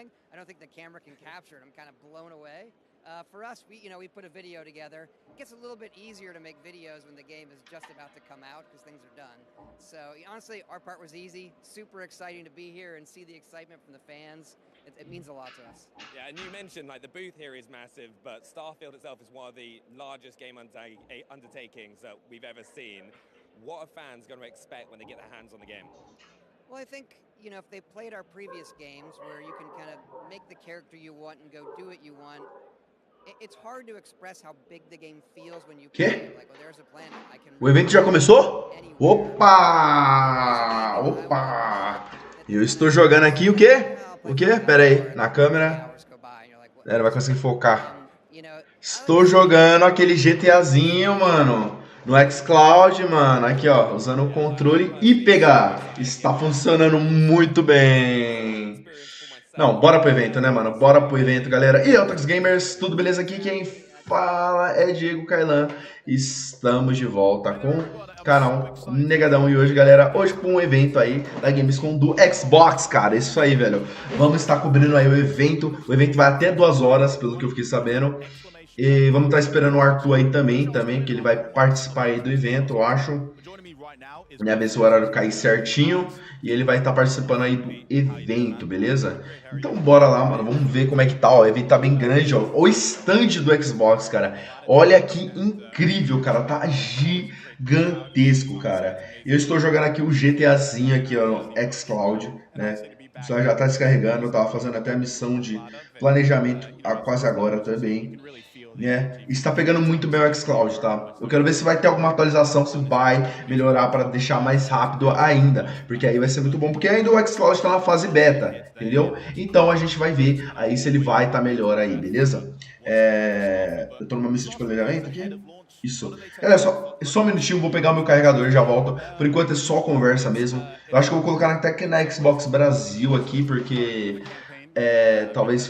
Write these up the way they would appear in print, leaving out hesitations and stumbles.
everything. I don't think the camera can capture it. I'm kind of blown away. For us, we put a video together. It gets a little bit easier to make videos when the game is just about to come out because things are done. So honestly, our part was easy. Super exciting to be here and see the excitement from the fans. It means a lot to us. Yeah, and you mentioned like the booth here is massive, but Starfield itself is one of the largest game undertakings that we've ever seen. What are fans going to expect when they get their hands on the game? Well, I think, if they played our previous games where you can kind of make the character you want and go do what you want, it's hard to express how big the game feels when you play it. Like, there's a planet I can O evento já começou? Opa! Opa! Eu estou jogando aqui o quê? O quê? Pera aí, na câmera. Não vai conseguir focar. Estou jogando aquele GTAzinho, mano. No Xcloud, mano. Aqui, ó. Usando o controle e pegar. Está funcionando muito bem. Não, bora pro evento, né, mano? Bora pro evento, galera. E aí, Otakus Gamers, tudo beleza aqui? Quem fala é Diego Kailan. Estamos de volta com o canal Negadão. E hoje, galera, hoje com um evento aí da Gamescom do Xbox, cara. Isso aí, velho. Vamos estar cobrindo aí o evento. O evento vai até 2 horas, pelo que eu fiquei sabendo. E vamos estar esperando o Arthur aí também, que ele vai participar aí do evento, eu acho. Minha vez se o horário cair certinho. E ele vai estar participando aí do evento, beleza? Então bora lá, mano. Vamos ver como é que tá, ó. O evento tá bem grande, ó. O stand do Xbox, cara. Olha que incrível, cara. Tá gigantesco, cara. Eu estou jogando aqui o GTAzinho aqui, ó, no Xcloud, né? Só já tá descarregando. Eu tava fazendo até a missão de planejamento quase agora também. Né? Está pegando muito bem o Xcloud, tá? Eu quero ver se vai ter alguma atualização, se vai melhorar para deixar mais rápido ainda, porque aí vai ser muito bom, porque ainda o Xcloud está na fase beta, entendeu? Então a gente vai ver aí se ele vai estar melhor aí, beleza? Eu tô numa missão de planejamento aqui. Isso. Galera, só um minutinho, vou pegar o meu carregador e já volto. Por enquanto é só conversa mesmo. Eu acho que eu vou colocar até que na Xbox Brasil aqui, porque talvez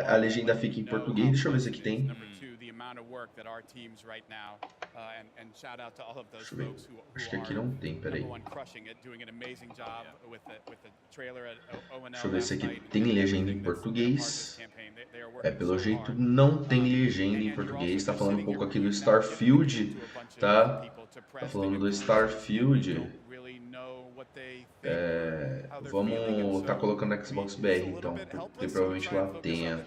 a legenda fique em português. Deixa eu ver se aqui tem. Deixa eu ver. Acho que aqui não tem, peraí. Deixa eu ver se aqui tem legenda em português. Pelo jeito não tem legenda em português. Tá falando um pouco aqui do Starfield, tá? Tá falando do Starfield. Vamos tá colocando no Xbox BR então, porque provavelmente lá tenha.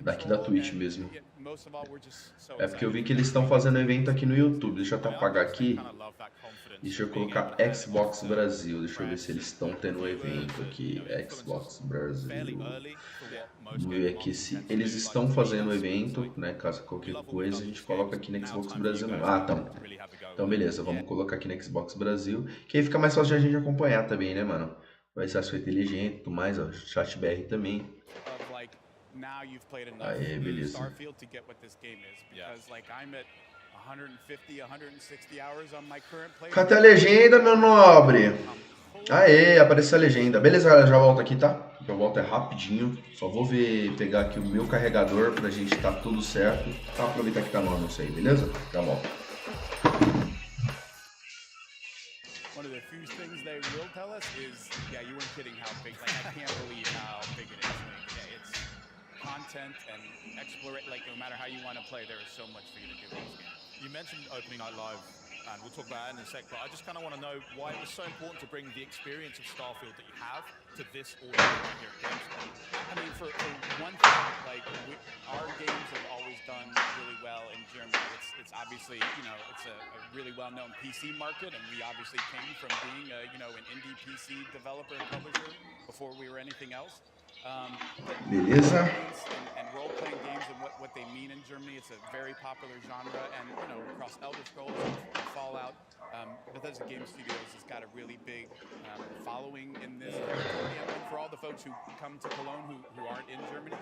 Daqui da Twitch mesmo. Porque eu vi que eles estão fazendo evento aqui no YouTube. Deixa eu até apagar aqui. Deixa eu colocar Xbox Brasil. Deixa eu ver se eles estão tendo um evento aqui. Xbox Brasil. Vamos ver aqui se eles estão fazendo um evento, né? Caso qualquer coisa, a gente coloca aqui no Xbox Brasil mesmo. Então beleza, vamos colocar aqui no Xbox Brasil. Que aí fica mais fácil de a gente acompanhar também, né, mano? Vai ser as inteligente e tudo mais, ó. Chat BR também. Aí, beleza. Cadê a legenda, meu nobre? Aê, apareceu a legenda. Beleza, galera, já volto aqui, tá? Já volto rapidinho. Só vou pegar aqui o meu carregador pra gente tá tudo certo. Tá, aproveitar que tá no anúncio aí, beleza? Já volto. One of the few things they will tell us is, yeah, you weren't kidding how big, like, I can't believe how big it is. Yeah, it's content and exploration, like, no matter how you want to play, there is so much for you to do in this game. You mentioned Opening Night Live, and we'll talk about it in a sec, but I just kind of want to know why it was so important to bring the experience of Starfield that you have to this audience here at Gamescom. I mean, for one thing, like, our games have always done really well in Germany. It's obviously, it's a really well-known PC market, and we obviously came from being, an indie PC developer and publisher before we were anything else. Beleza. And role-playing games and what they mean in Germany, it's a very popular genre, and across Elder Scrolls and Fallout, Bethesda Game Studios has got a really big following in this territory, and for all the folks who come to Cologne who aren't in Germany,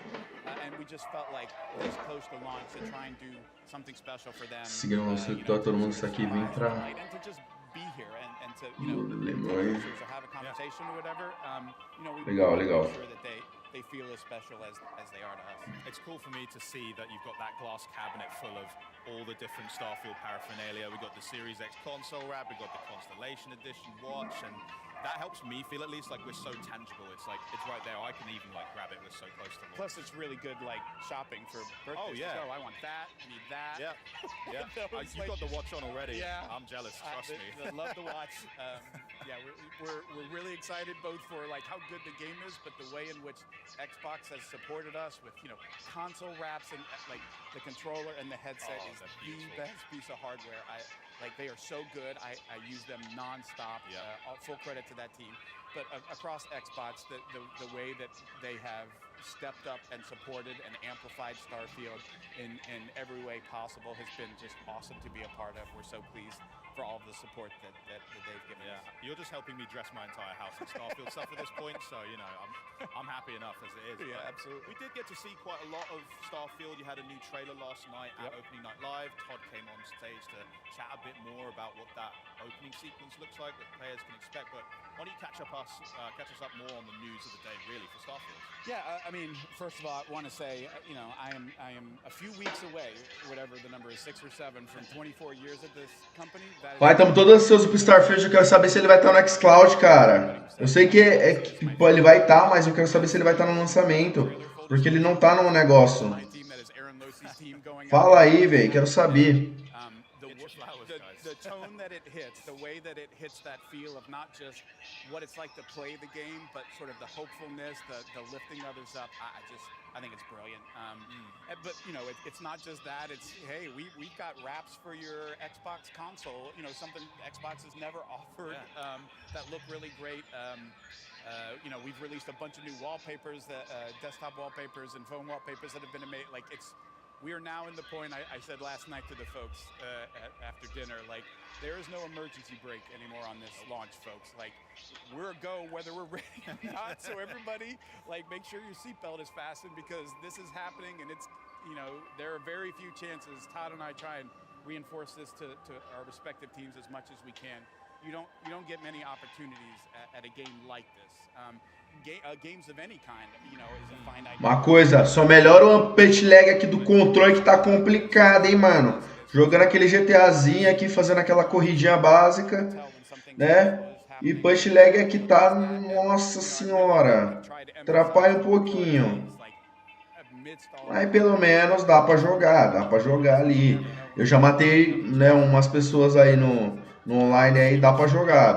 and we just felt like this close to launch to try and do something special for them. Seguindo o nosso tutor, todo mundo está aqui vem pra legal. They feel as special as they are to us. It's cool for me to see that you've got that glass cabinet full of all the different Starfield paraphernalia. We've got the Series X console wrap, we've got the Constellation Edition watch, and that helps me feel at least like we're so tangible. It's like it's right there. I can even like grab it. We're so close to launch. Plus, it's really good like shopping for birthdays. Oh yeah. So I want that. I need that. Yeah. Yeah. You've got the watch on already. Yeah. I'm jealous. Trust me. Love the watch. Yeah, we're really excited both for like how good the game is, but the way in which Xbox has supported us with console wraps and like the controller and the headset is the best piece of hardware. They are so good. I use them nonstop. Yeah. Full credit to that team. But across Xbox, the way that they have stepped up and supported and amplified Starfield in every way possible has been just awesome to be a part of. We're so pleased for all of the support that they've given us. You're just helping me dress my entire house in Starfield stuff at this point, so I'm happy enough as it is. Yeah, absolutely. We did get to see quite a lot of Starfield. You had a new trailer last night at Opening Night Live. Todd came on stage to chat a bit more about what that opening sequence looks like, that players can expect. But why don't you catch us up more on the news of the day, really, for Starfield? Yeah, I mean, first of all, I want to say, I am a few weeks away, whatever the number is, 6 or 7, from 24 years at this company. Vai, estamos todos ansiosos pro Starfield. Eu quero saber se ele vai estar no Xcloud, cara. Eu sei que ele vai estar, mas eu quero saber se ele vai estar no lançamento. Porque ele não tá no negócio. Fala aí, velho. Quero saber. The tone that it hits, the way that it hits that feel of not just what it's like to play the game, but sort of the hopefulness, the lifting others up. I think it's brilliant. But it's not just that. It's hey, we've got wraps for your Xbox console. Something Xbox has never offered that look really great. We've released a bunch of new wallpapers, desktop wallpapers and phone wallpapers that have been made. We are now in the point, I said last night to the folks after dinner, there is no emergency brake anymore on this launch, folks. We're a go whether we're ready or not. So everybody, make sure your seatbelt is fastened because this is happening and it's, there are very few chances. Todd and I try and reinforce this to our respective teams as much as we can. You don't get many opportunities at a game like this. Games of any kind, is a finite. Uma coisa, só melhora o punch lag aqui do controle que tá complicado, hein, mano. Jogando aquele GTAzinho aqui, fazendo aquela corridinha básica, né? E punch lag aqui tá, nossa senhora, atrapalha um pouquinho. Mas pelo menos dá pra jogar ali. Eu já matei, né, umas pessoas aí no online aí, dá pra jogar.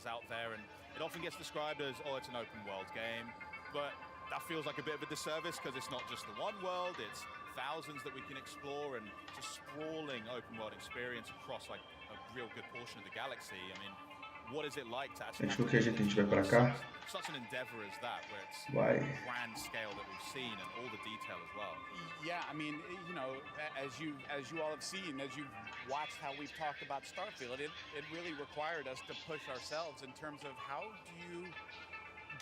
Out there, and it often gets described as, it's an open world game, but that feels like a bit of a disservice because it's not just the one world, it's thousands that we can explore and just sprawling open world experience across a real good portion of the galaxy. I mean, what is it like to actually que a gente vai pra cá? Such an endeavor as that, where it's grand scale that we've seen and all the detail as well. Yeah, I mean, as you all have seen, as you've watched how we've talked about Starfield, it really required us to push ourselves in terms of how do you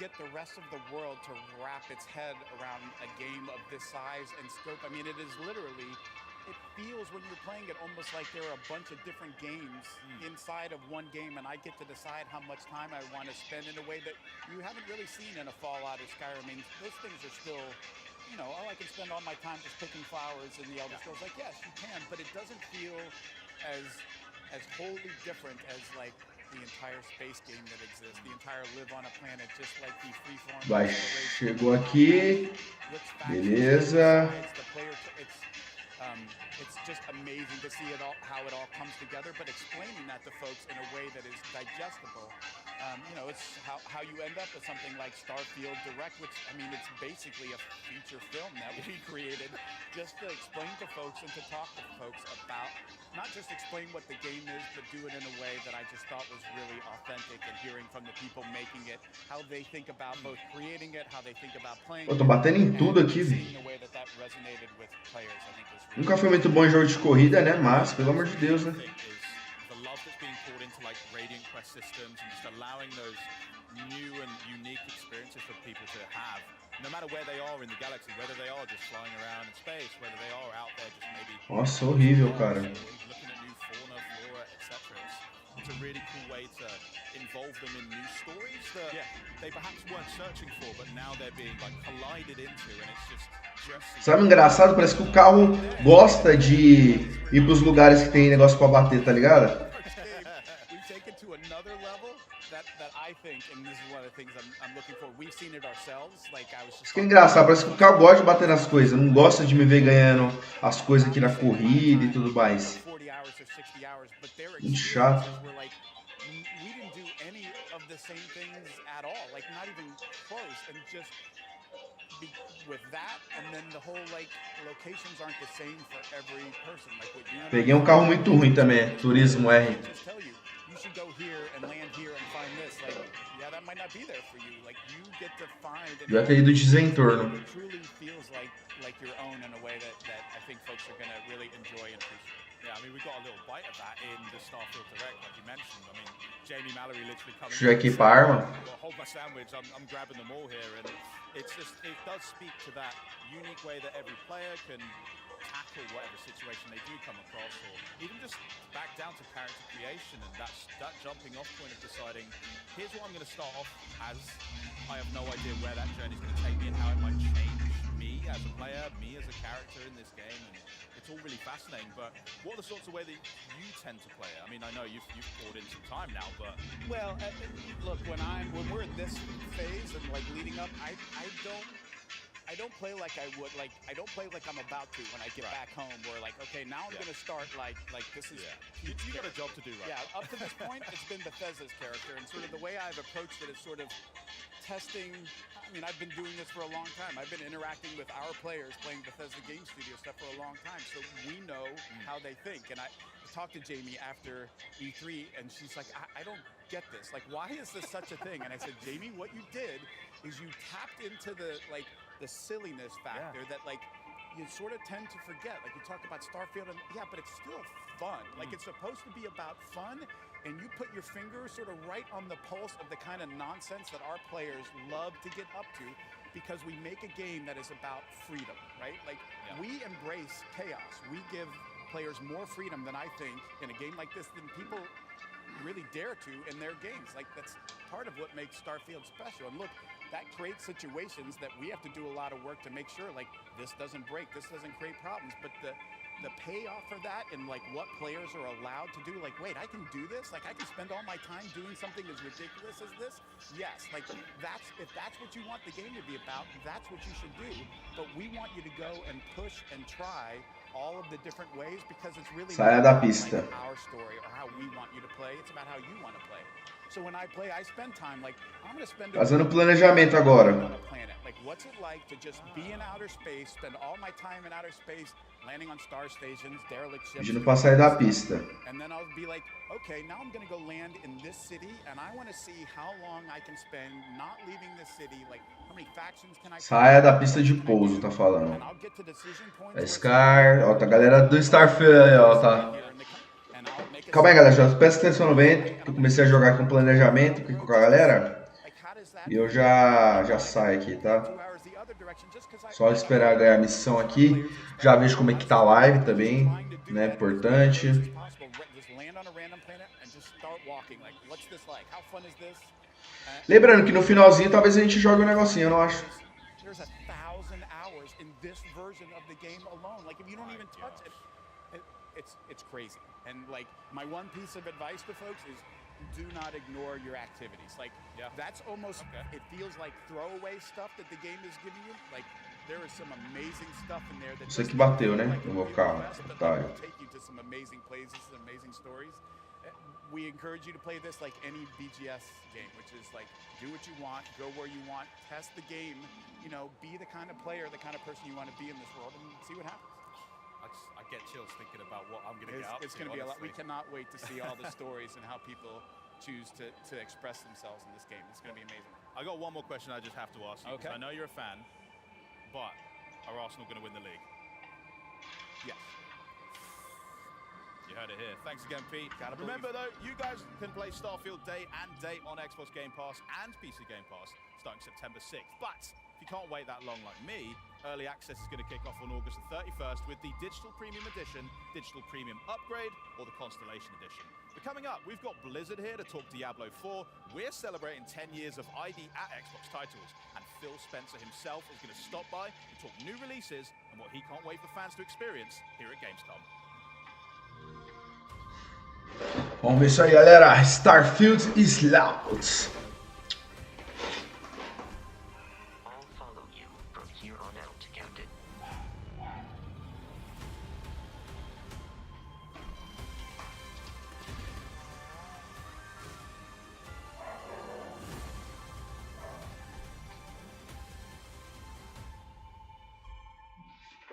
get the rest of the world to wrap its head around a game of this size and scope. I mean, it is literally, it feels when you're playing it almost like there are a bunch of different games inside of one game, and I get to decide how much time I want to spend in a way that you haven't really seen in a Fallout or Skyrim. I mean, those things are still, I can spend all my time just picking flowers in the Elder Scrolls. Yes, you can, but it doesn't feel as wholly different as the entire space game that exists, the entire live on a planet, just like the freeform. Vai, chegou aqui. Beleza. It's just amazing to see how it all comes together, but explaining that to folks in a way that is digestible. It's how you end up with something like Starfield Direct, which, I mean, it's basically a feature film that we created just to explain to folks and to talk to folks about, not just explain what the game is, but do it in a way that I just thought was really authentic, and hearing from the people making it, how they think about both creating it, how they think about playing it, tô batendo em tudo aqui, seeing the way that resonated with players, I think was really Nunca foi muito bom em jogo de corrida, né? Mas, pelo amor de Deus, né? Radiant Quest systems and just allowing those new and unique experiences for people to have, no matter where they are in the galaxy, whether they are just flying around in space, whether they are out there just maybe. Nossa, horrível, cara. Looking at new fauna, flora, etc. It's a really cool way to involve them in new stories that they perhaps weren't searching for, but now they're being like collided into, and it's just Sabe o engraçado? Parece que o carro gosta de ir pros lugares que tem negócio pra bater, tá ligado? Isso que é engraçado, parece que o carro gosta de bater nas coisas, não gosta de me ver ganhando as coisas aqui na corrida e tudo mais. Muito chato. Peguei um carro muito ruim também, Turismo R. Já ter ido de desentorno. Deixa eu equipar a arma. Tackle whatever situation they do come across, or even just back down to character creation, and that jumping off point of deciding, here's what I'm going to start off as. I have no idea where that journey is going to take me and how it might change me as a player, me as a character in this game, and it's all really fascinating. But what are the sorts of way that you tend to play it? I mean, I know you've poured in some time now, but well, look, when we're in this phase and like leading up, I don't play like I would, like I don't play like I'm about to when I get back home, where like, okay, now I'm gonna start like this is you got a job to do, right? Yeah, up to this point it's been Bethesda's character, and sort of the way I've approached it is sort of testing. I mean, I've been doing this for a long time. I've been interacting with our players playing Bethesda Game Studio stuff for a long time, so we know how they think. And I talked to Jamie after E3, and she's like, I don't get this. Like, why is this such a thing? And I said, Jamie, what you did is you tapped into the silliness factor that like you sort of tend to forget. Like you talk about Starfield, and yeah, but it's still fun. Like it's supposed to be about fun, and you put your finger sort of right on the pulse of the kind of nonsense that our players love to get up to, because we make a game that is about freedom, right? Like we embrace chaos. We give players more freedom than I think in a game like this than people really dare to in their games. Like that's part of what makes Starfield special. And look, that creates situations that we have to do a lot of work to make sure like this doesn't break, this doesn't create problems. But the payoff for that and like what players are allowed to do, like, wait, I can do this? Like I can spend all my time doing something as ridiculous as this? Yes, like if that's what you want the game to be about, that's what you should do. But we want you to go and push and try all of the different ways, because it's really Saia da pista. Like our story or how we want you to play. It's about how you want to play. So when I play, I spend time like I'm going to spend fazendo planejamento agora. Like what's it like to just be in outer space, spend all my time in outer space, landing on star stations, derelict ships. Pedindo pra sair da pista. And then I'll be like, okay, now I'm going to go land in this city, and I want to see how long I can spend not leaving this city. Like how many factions can I? Saia da pista de pouso, tá falando. Scar, ó, tá a galera do Starfield aí, ó, tá. Calma aí, galera, já presta atenção no vento, que eu comecei a jogar com planejamento aqui com a galera. E eu já saio aqui, tá? Só esperar ganhar a missão aqui. Já vejo como é que tá a live também, né? Importante. Lembrando que no finalzinho talvez a gente jogue um negocinho, eu não acho. It's crazy. And like my one piece of advice to folks is do not ignore your activities. Like that's almost it feels like throwaway stuff that the game is giving you. Like there is some amazing stuff in there that isso aqui bateu, né? No meu carro. Tá. Take you to some amazing places, amazing stories. We encourage you to play this like any BGS game, which is like do what you want, go where you want, test the game, you know, be the kind of player, the kind of person you want to be in this world, and see what happens. I get chills thinking about what I'm going to get up to. It's going to be a lot. We cannot wait to see all the stories and how people choose to express themselves in this game. It's going to be amazing. I got one more question I just have to ask you. Okay. I know you're a fan, but are Arsenal going to win the league? Yes. You heard it here. Thanks again, Pete. Remember, though, you guys can play Starfield day and date on Xbox Game Pass and PC Game Pass starting September 6th. But if you can't wait that long like me, early access is going to kick off on August the 31st with the Digital Premium Edition, Digital Premium Upgrade, or the Constellation Edition. But coming up, we've got Blizzard here to talk Diablo 4. We're celebrating 10 years of ID at Xbox titles, and Phil Spencer himself is going to stop by to talk new releases and what he can't wait for fans to experience here at Gamescom. Vamos ver isso aí, galera. Starfield Xcloud.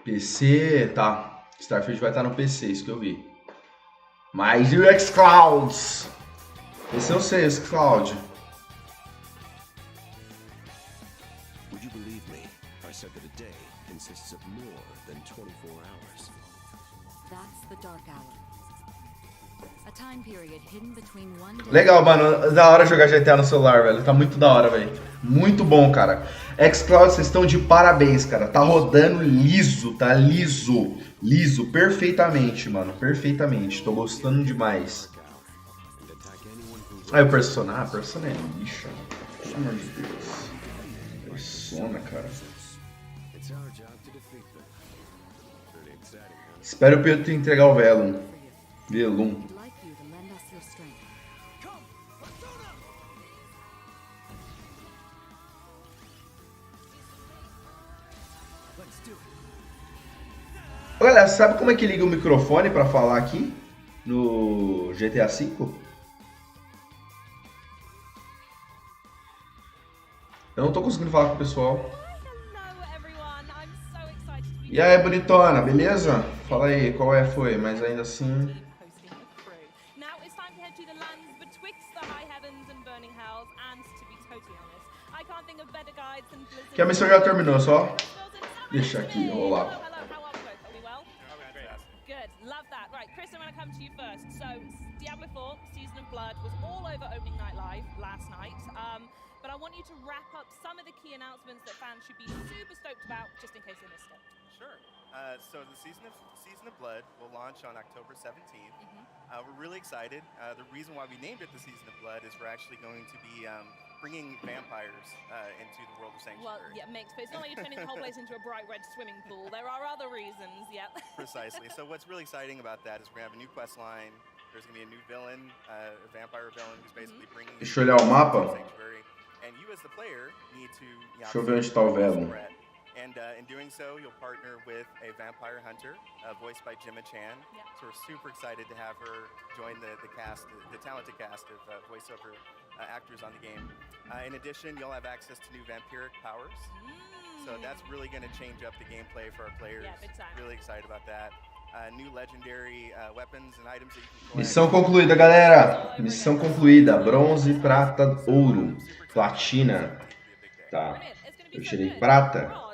PC, tá. Starfield vai estar no PC, isso que eu vi. Mais e o Xcloud. Esse eu sei, o Xcloud. Would you believe me? I said that a day consists of more than 24 hours. That's the dark hour. A time period hidden between one day. Legal, mano. Da hora jogar GTA no celular, velho. Tá muito da hora, velho. Muito bom, cara. Xcloud, vocês estão de parabéns, cara. Tá rodando liso, tá liso. Liso, perfeitamente, mano. Perfeitamente. Tô gostando demais. Aí o Persona. Ah, Persona é lixo. Pelo amor de Deus. Persona, cara. Espero o Pedro entregar o Velum. Velum. Olha, sabe como é que liga o microfone pra falar aqui no GTA V? Eu não tô conseguindo falar com o pessoal. E aí, bonitona, beleza? Fala aí, qual é, foi? Mas ainda assim... Que a missão já terminou, só deixa aqui rolar. Diablo 4 Season of Blood was all over opening night live last night, but I want you to wrap up some of the key announcements that fans should be super stoked about, just in case they missed it. Sure. So the Season of Blood will launch on October 17th. We're really excited. The reason why we named it the Season of Blood is we're actually going to be bringing vampires into the world of Sanctuary. Well, yeah, makes sense. It's not like you're turning the whole place into a bright red swimming pool. There are other reasons, yeah. Precisely. So what's really exciting about that is we're going to have a new quest line. There's going to be a new villain, a vampire villain who's basically bringing... Deixa eu olhar o mapa. And you as the player need to... Deixa eu ver onde tá o Velum. And in doing so, you'll partner with a vampire hunter, voiced by Gemma Chan. Yeah. So we're super excited to have her join the cast, the talented cast of voiceover actors on the game. In addition, you'll have access to new vampiric powers. So that's really going to change up the gameplay for our players. Yeah, big time. Really excited about that. New legendary weapons and items that you can collect. Missão concluída, galera. Missão concluída. Bronze, prata, ouro, platina. Tá. Eu tirei prata.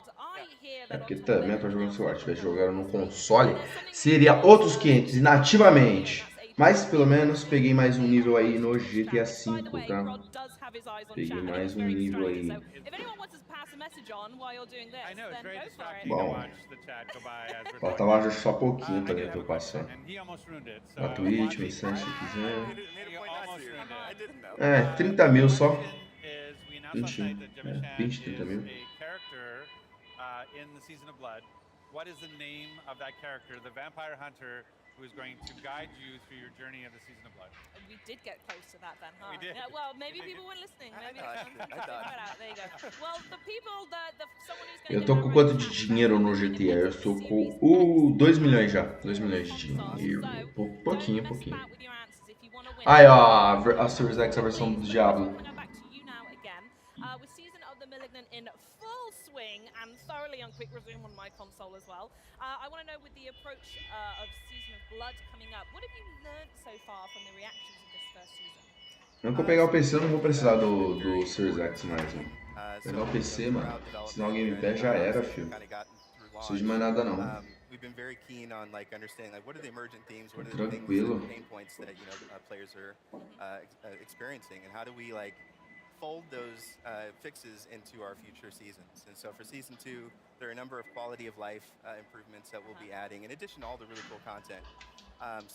É porque também é pra jogar no celular. Se tivesse jogando no console, seria outros 500 inativamente. Mas pelo menos peguei mais um nível aí no GTA V, tá? Peguei mais um nível aí. Bom, faltava só pouquinho também pra eu passar. Na Twitch, missão se quiser. 30 mil só. 20, 30 mil. In the Season of Blood, what is the name of that character, the vampire hunter who is going to guide you through your journey of the Season of Blood? We did get close to that then, huh? We did. Yeah, well, maybe people weren't listening. Maybe I thought. There you go. Well, the people that someone who's Eu going tô com quanto de dinheiro no GTA? Eu estou com 2 milhões já. 2 milhões de dinheiro. Pouquinho. Aí, ó, a Series X, a versão do Diablo. With Season of the Malignant in full swing and thoroughly on quick resume on my console as well. I want to know, with the approach of Season of Blood coming up, what have you learned so far from the reactions of this first season? Não que eu pegar o PC, eu não vou precisar do Series X mais, mano. Pegar o PC, mano. Senão o Game Pass já era, filho. Não preciso de mais nada, não. We've been very keen on understanding what are the emergent themes, what are the Tranquilo. pain points that players are experiencing, and how do we fold those fixes into our future seasons. And so for Season 2, there are a number of quality of life improvements that we'll be adding, in addition to all the really cool content.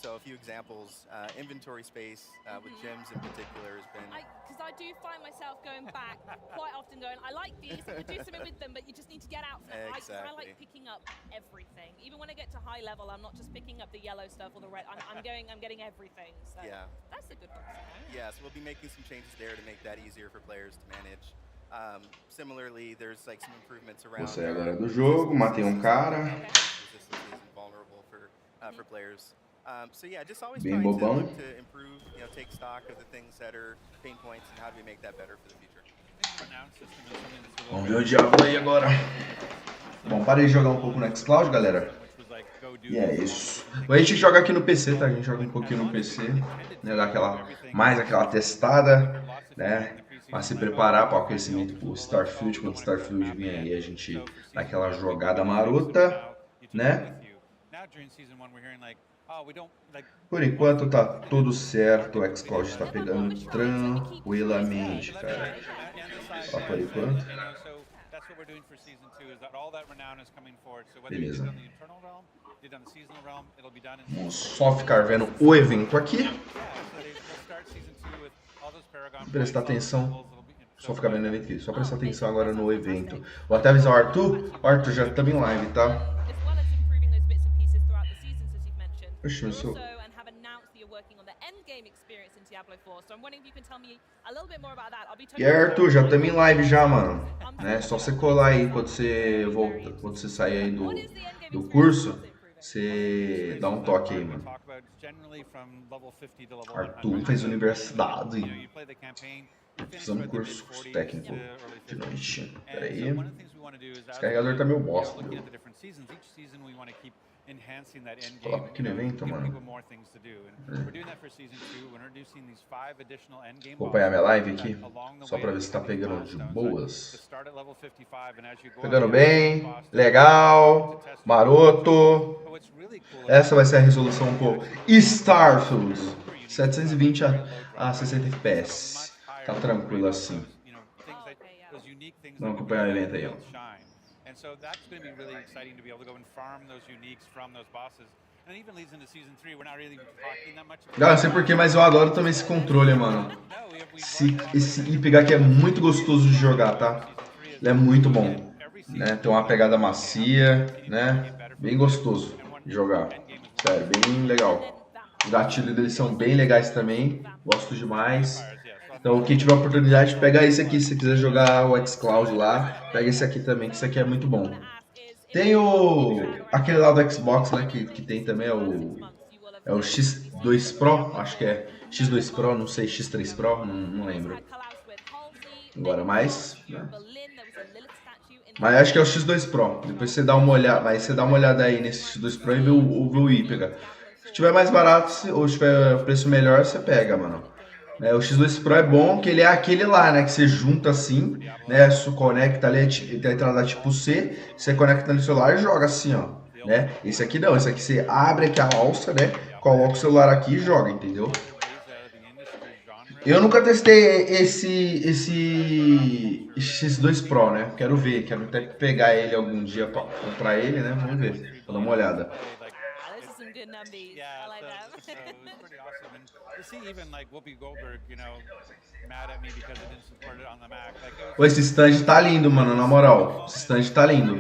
So a few examples, inventory space with gyms in particular has been... Because I do find myself going back quite often going, I like these, I could do something with them, but you just need to get out for them. Exactly. I like picking up everything. Even when I get to high level, I'm not just picking up the yellow stuff or the red, I'm getting everything. So yeah. That's a good one. Yeah, so we'll be making some changes there to make that easier for players to manage. Similarly, there's like some improvements around... Você agora do jogo, matei cara. Resistance isn't vulnerable for players. So yeah, just always Bem trying bobão. to look to improve, take stock of the things that are pain points and how do we make that better for the future. Vamos ver o diabo aí agora. Bom, parei de jogar um pouco no Xcloud, galera. E é isso. A gente joga aqui no PC, tá? A gente joga um pouquinho no PC. Né? Dar aquela testada, né? Pra se preparar para o aquecimento pro Starfield. Quando o Starfield vir aí, a gente dá aquela jogada marota, né? Por enquanto tá tudo certo, o Xcloud está pegando tranquilamente, cara. Só por enquanto. Beleza. Vamos só ficar vendo o evento aqui. Prestar atenção. Só ficar vendo o evento aqui. Só prestar atenção agora no evento. Vou até avisar o Arthur. O Arthur já tá em live, tá? Oxe, mas eu... E aí, Arthur, já estamos em live já, mano. Né? Só você colar aí quando você volta, quando você sair aí do curso, você dá um toque aí, mano. Arthur fez universidade. Fiz um curso técnico de noite. Pera aí. Esse carregador tá meio bosta, viu? Coloca aqui no evento, mano. Vou apanhar minha live aqui, só pra ver se tá pegando de boas. Pegando bem, legal, maroto. Essa vai ser a resolução pro Starfield 720 a 60 FPS. Tá tranquilo assim. Vamos acompanhar o evento aí, ó. And so that's going to be really exciting to be able to go and farm those uniques from those bosses. And it even leads into season 3. We're not really talking that much about... Não sei porquê, mas eu adoro também esse controle, mano. Esse IPG aqui é muito gostoso de jogar, tá? Ele é muito bom, né? Tem uma pegada macia, né? Bem gostoso de jogar. Sério, bem legal. Os gatilhos deles são bem legais também. Gosto demais. Então, quem tiver a oportunidade, pega esse aqui. Se você quiser jogar o Xcloud lá, pega esse aqui também, que esse aqui é muito bom. Tem aquele lá do Xbox, né, que tem também, é o X2 Pro, acho que é X2 Pro, não sei, X3 Pro, não lembro. Agora mais, né? Mas acho que é o X2 Pro. Depois você dá uma olhada, aí você dá uma olhada aí nesse X2 Pro e vê o IPG. Se tiver mais barato ou tiver preço melhor, você pega, mano. O X2 Pro é bom, que ele é aquele lá, né, que você junta assim, né, você conecta ali, tem a entrada tipo C, você conecta no celular e joga assim, ó, né. Esse aqui não, esse aqui você abre aqui a alça, né, coloca o celular aqui e joga, entendeu? Eu nunca testei esse X2 Pro, né, quero até pegar ele algum dia pra comprar ele, né, vamos ver, vou dar uma olhada. Yeah, I like that. So it's pretty awesome. And to see even like Whoopi Goldberg, mad at me because I didn't support it on the Mac. Pô, esse stand tá lindo, mano, na moral. Esse stand tá lindo.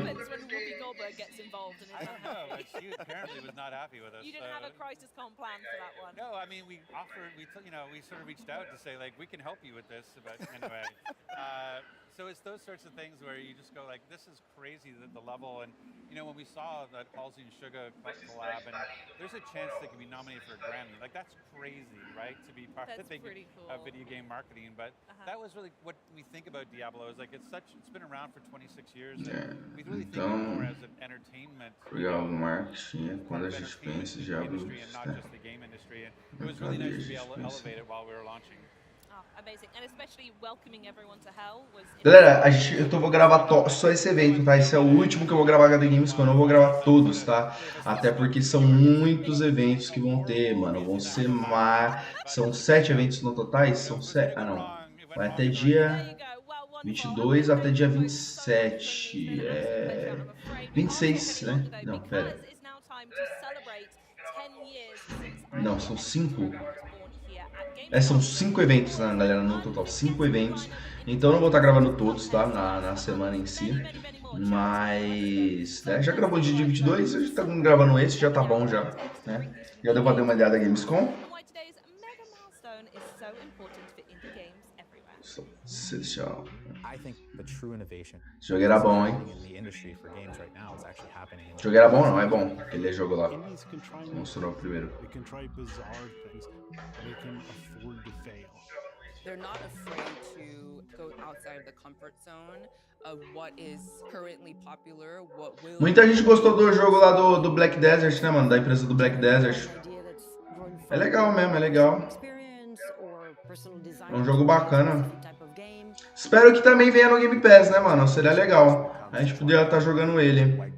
She apparently was not happy with us. You didn't have a crisis com plan for that one. No, I mean we sort of reached out to say like we can help you with this, but anyway. So it's those sorts of things where you just go like, this is crazy the level, and when we saw that Halsey and Suga collab, and there's a chance they could be nominated for a Grammy. Like that's crazy, right? To be part of video game marketing, but that was really what we think about Diablo. Is like it's been around for 26 years. And we really think of it more as an entertainment. Marketing, quando a gente pensa em Diablo, not just the game industry. And it was really nice to be able to elevate it while we were launching. Galera, eu vou gravar só esse evento, tá? Esse é o último que eu vou gravar da Gamescom, eu não vou gravar todos, tá? Até porque são muitos eventos que vão ter, mano. Vão ser são 7 eventos no total? São 7? Ah, não. Vai até dia 22 até dia 27. 26, né? Não, pera. Não, são 5. São 5 eventos, né, galera, no total. 5 eventos. Então eu não vou estar gravando todos, tá? Na semana em si. Mas, né, já gravou o dia 22, a gente tá gravando esse, já tá bom já, né? Já deu pra ter uma ideia da Gamescom. Esse jogo era bom, hein? Esse jogo era bom não, é bom. Aquele jogo lá. Mostrou o primeiro. They're not afraid to go outside of the comfort zone of what is currently popular, what will... Muita gente gostou do jogo lá do Black Desert, né, mano? Da empresa do Black Desert. É legal mesmo, é legal. É um jogo bacana. Espero que também venha no Game Pass, né, mano? Seria legal. A gente poderia estar jogando ele.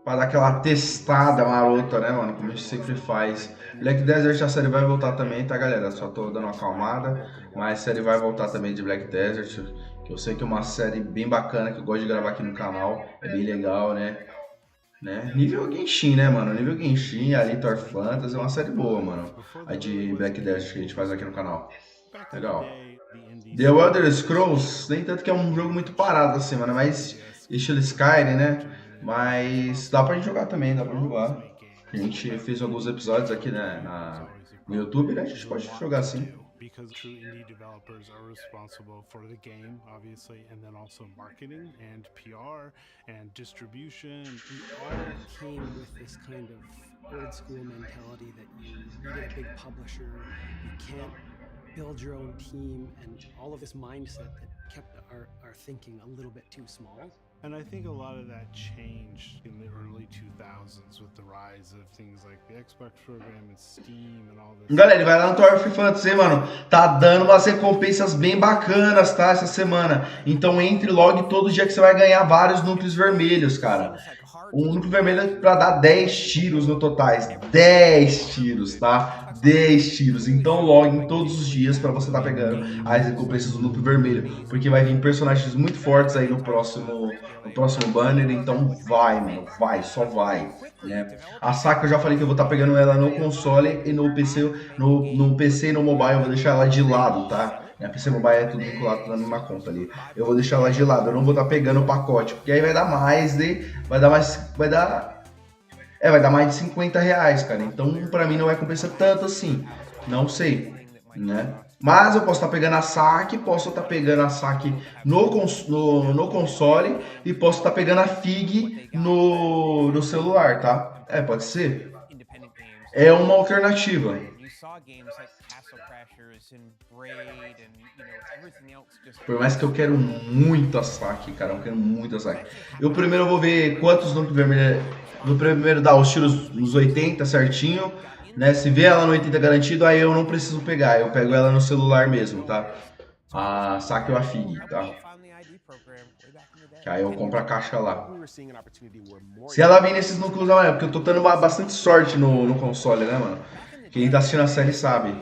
Pra dar aquela testada marota, né, mano? Como a gente sempre faz. Black Desert, a série vai voltar também, tá, galera? Só tô dando uma acalmada. Mas a série vai voltar também de Black Desert. Que eu sei que é uma série bem bacana, que eu gosto de gravar aqui no canal. É bem legal, né? Nível Genshin, né, mano? Nível Genshin, ali Thor Fantasy, é uma série boa, mano. A de Black Desert que a gente faz aqui no canal. Legal. The Elder Scrolls, nem tanto que é um jogo muito parado assim, mano. É mais estilo Skyrim, né? Mas dá pra gente jogar também, dá pra jogar. A gente fez alguns episódios aqui, né, no YouTube, né? A gente pode jogar assim. Because true indie developers are responsible for the game, obviously, and then also marketing and PR and distribution. We all came with this kind of old school mentality that you get a big publisher, you can't build your own team, and all of this mindset that kept our thinking a little bit too small. And I think a lot of that changed in the early 2000s with the rise of things like the Xbox program and Steam and all this. Galera, vai lá no Tower of Fantasy, mano. Tá dando umas recompensas bem bacanas, tá? Essa semana. Então entre logo todo dia que você vai ganhar vários núcleos vermelhos, cara. Um núcleo vermelho é pra dar 10 tiros no totais. 10 tiros, tá? 10 tiros. Então logue todos os dias pra você tá pegando as recompensas do núcleo vermelho. Porque vai vir personagens muito fortes aí no próximo banner. Então vai, mano. Vai, só vai. Né? A Saka eu já falei que eu vou estar pegando ela no console e no PC. No PC e no mobile eu vou deixar ela de lado, tá? Minha PC Mobile é tudo vinculado na mesma conta ali. Eu vou deixar ela de lado, eu não vou estar pegando o pacote, porque aí vai dar mais de... Vai dar mais de 50 reais, cara. Então pra mim não vai compensar tanto assim. Não sei, né? Mas eu posso estar pegando a saque, posso estar pegando a saque no console e posso estar pegando a FIG no celular, tá? Pode ser. É uma alternativa. Por mais que eu quero muito a saque, cara, eu quero muito a saque. Eu primeiro vou ver quantos núcleos vermelhos. Vou primeiro dar os tiros nos 80 certinho, né? Se vier ela no 80 garantido, aí eu não preciso pegar, eu pego ela no celular mesmo, tá? A saque ou a FIG, tá? Que aí eu compro a caixa lá. Se ela vir nesses núcleos da manhã, porque eu tô dando bastante sorte no console, né, mano? Quem tá assistindo a série sabe.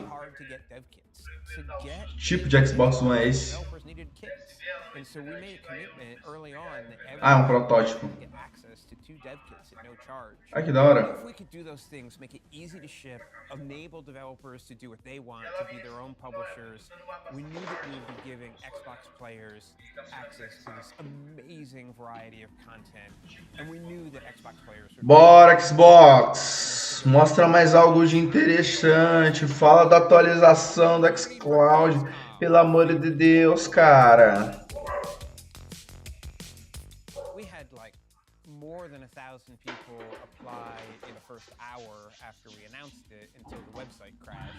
Que tipo de Xbox One é esse? Ah, é um protótipo. Ah, que da hora. Bora, Xbox! Mostra mais algo de interessante. Fala da atualização do Xcloud. Pelo amor de Deus, cara. More than 1,000 people apply in the first hour after we announced it until the website crashed.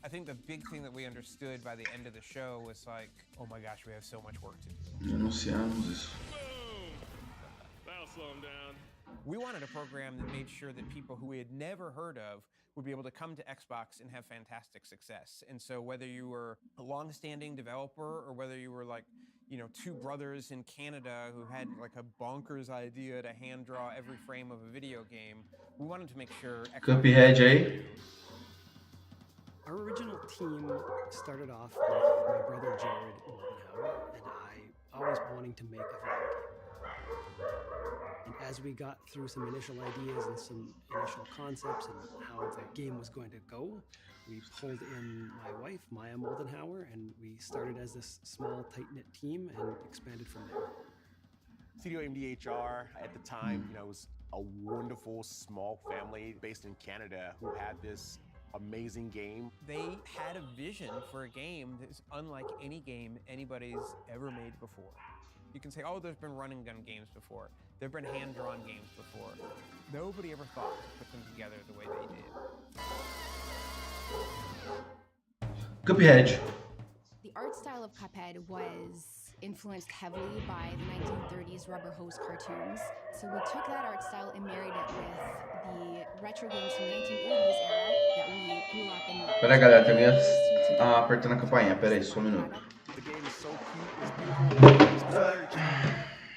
I think the big thing that we understood by the end of the show was like, oh my gosh, we have so much work to do. Anunciamos isso. That'll slow them down. We wanted a program that made sure that people who we had never heard of would be able to come to Xbox and have fantastic success. And so whether you were a long-standing developer or whether you were like, you know, two brothers in Canada who had like a bonkers idea to hand draw every frame of a video game, we wanted to make sure... Cuphead aí. Our original team started off with my brother Jared Moldenhauer and I always wanting to make a video game. And As we got through some initial ideas and some initial concepts and how the game was going to go, we pulled in my wife, Maya Moldenhauer, and we started as this small, tight-knit team and expanded from there. Studio MDHR at the time, was a wonderful small family based in Canada who had this amazing game. They had a vision for a game that's unlike any game anybody's ever made before. You can say, oh, there's been run and gun games before. There've been hand-drawn games before. Nobody ever thought to put them together the way they did. Cuphead. The art style of Cuphead was influenced heavily by the 1930s rubber hose cartoons. So we took that art style and married it with the retro games from the 1980s era that we grew up in. Pera aí, galera, tem apertando a campainha. Pera aí, só um minuto. The game is so cute, it's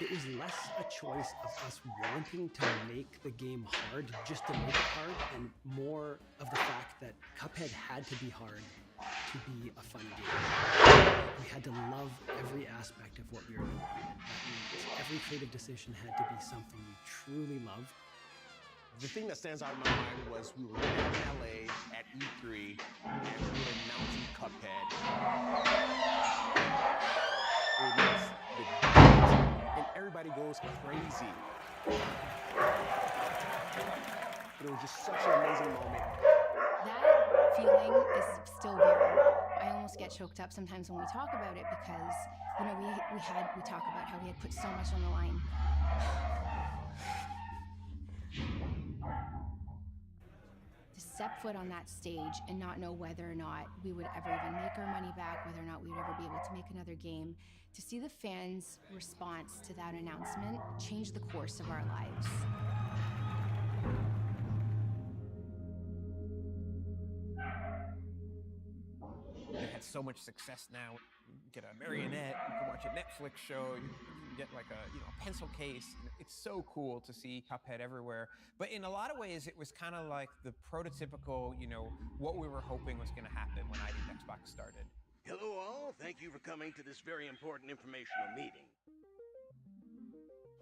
It was less a choice of us wanting to make the game hard just to make it hard, and more of the fact that Cuphead had to be hard to be a fun game. We had to love every aspect of what we were doing. That means every creative decision had to be something we truly loved. The thing that stands out in my mind was we were in LA at E3 and we were announcing Cuphead. And everybody goes crazy. It was just such an amazing moment. That feeling is still there. I almost get choked up sometimes when we talk about it because, we talk about how we had put so much on the line. To step foot on that stage and not know whether or not we would ever even make our money back, whether or not we would ever be able to make another game, to see the fans' response to that announcement change the course of our lives. It had so much success now. You get a marionette, you can watch a Netflix show, you can get like a pencil case. It's so cool to see Cuphead everywhere. But in a lot of ways, it was kind of like the prototypical, what we were hoping was going to happen when I Did Xbox started. Hello all, thank you for coming to this very important informational meeting.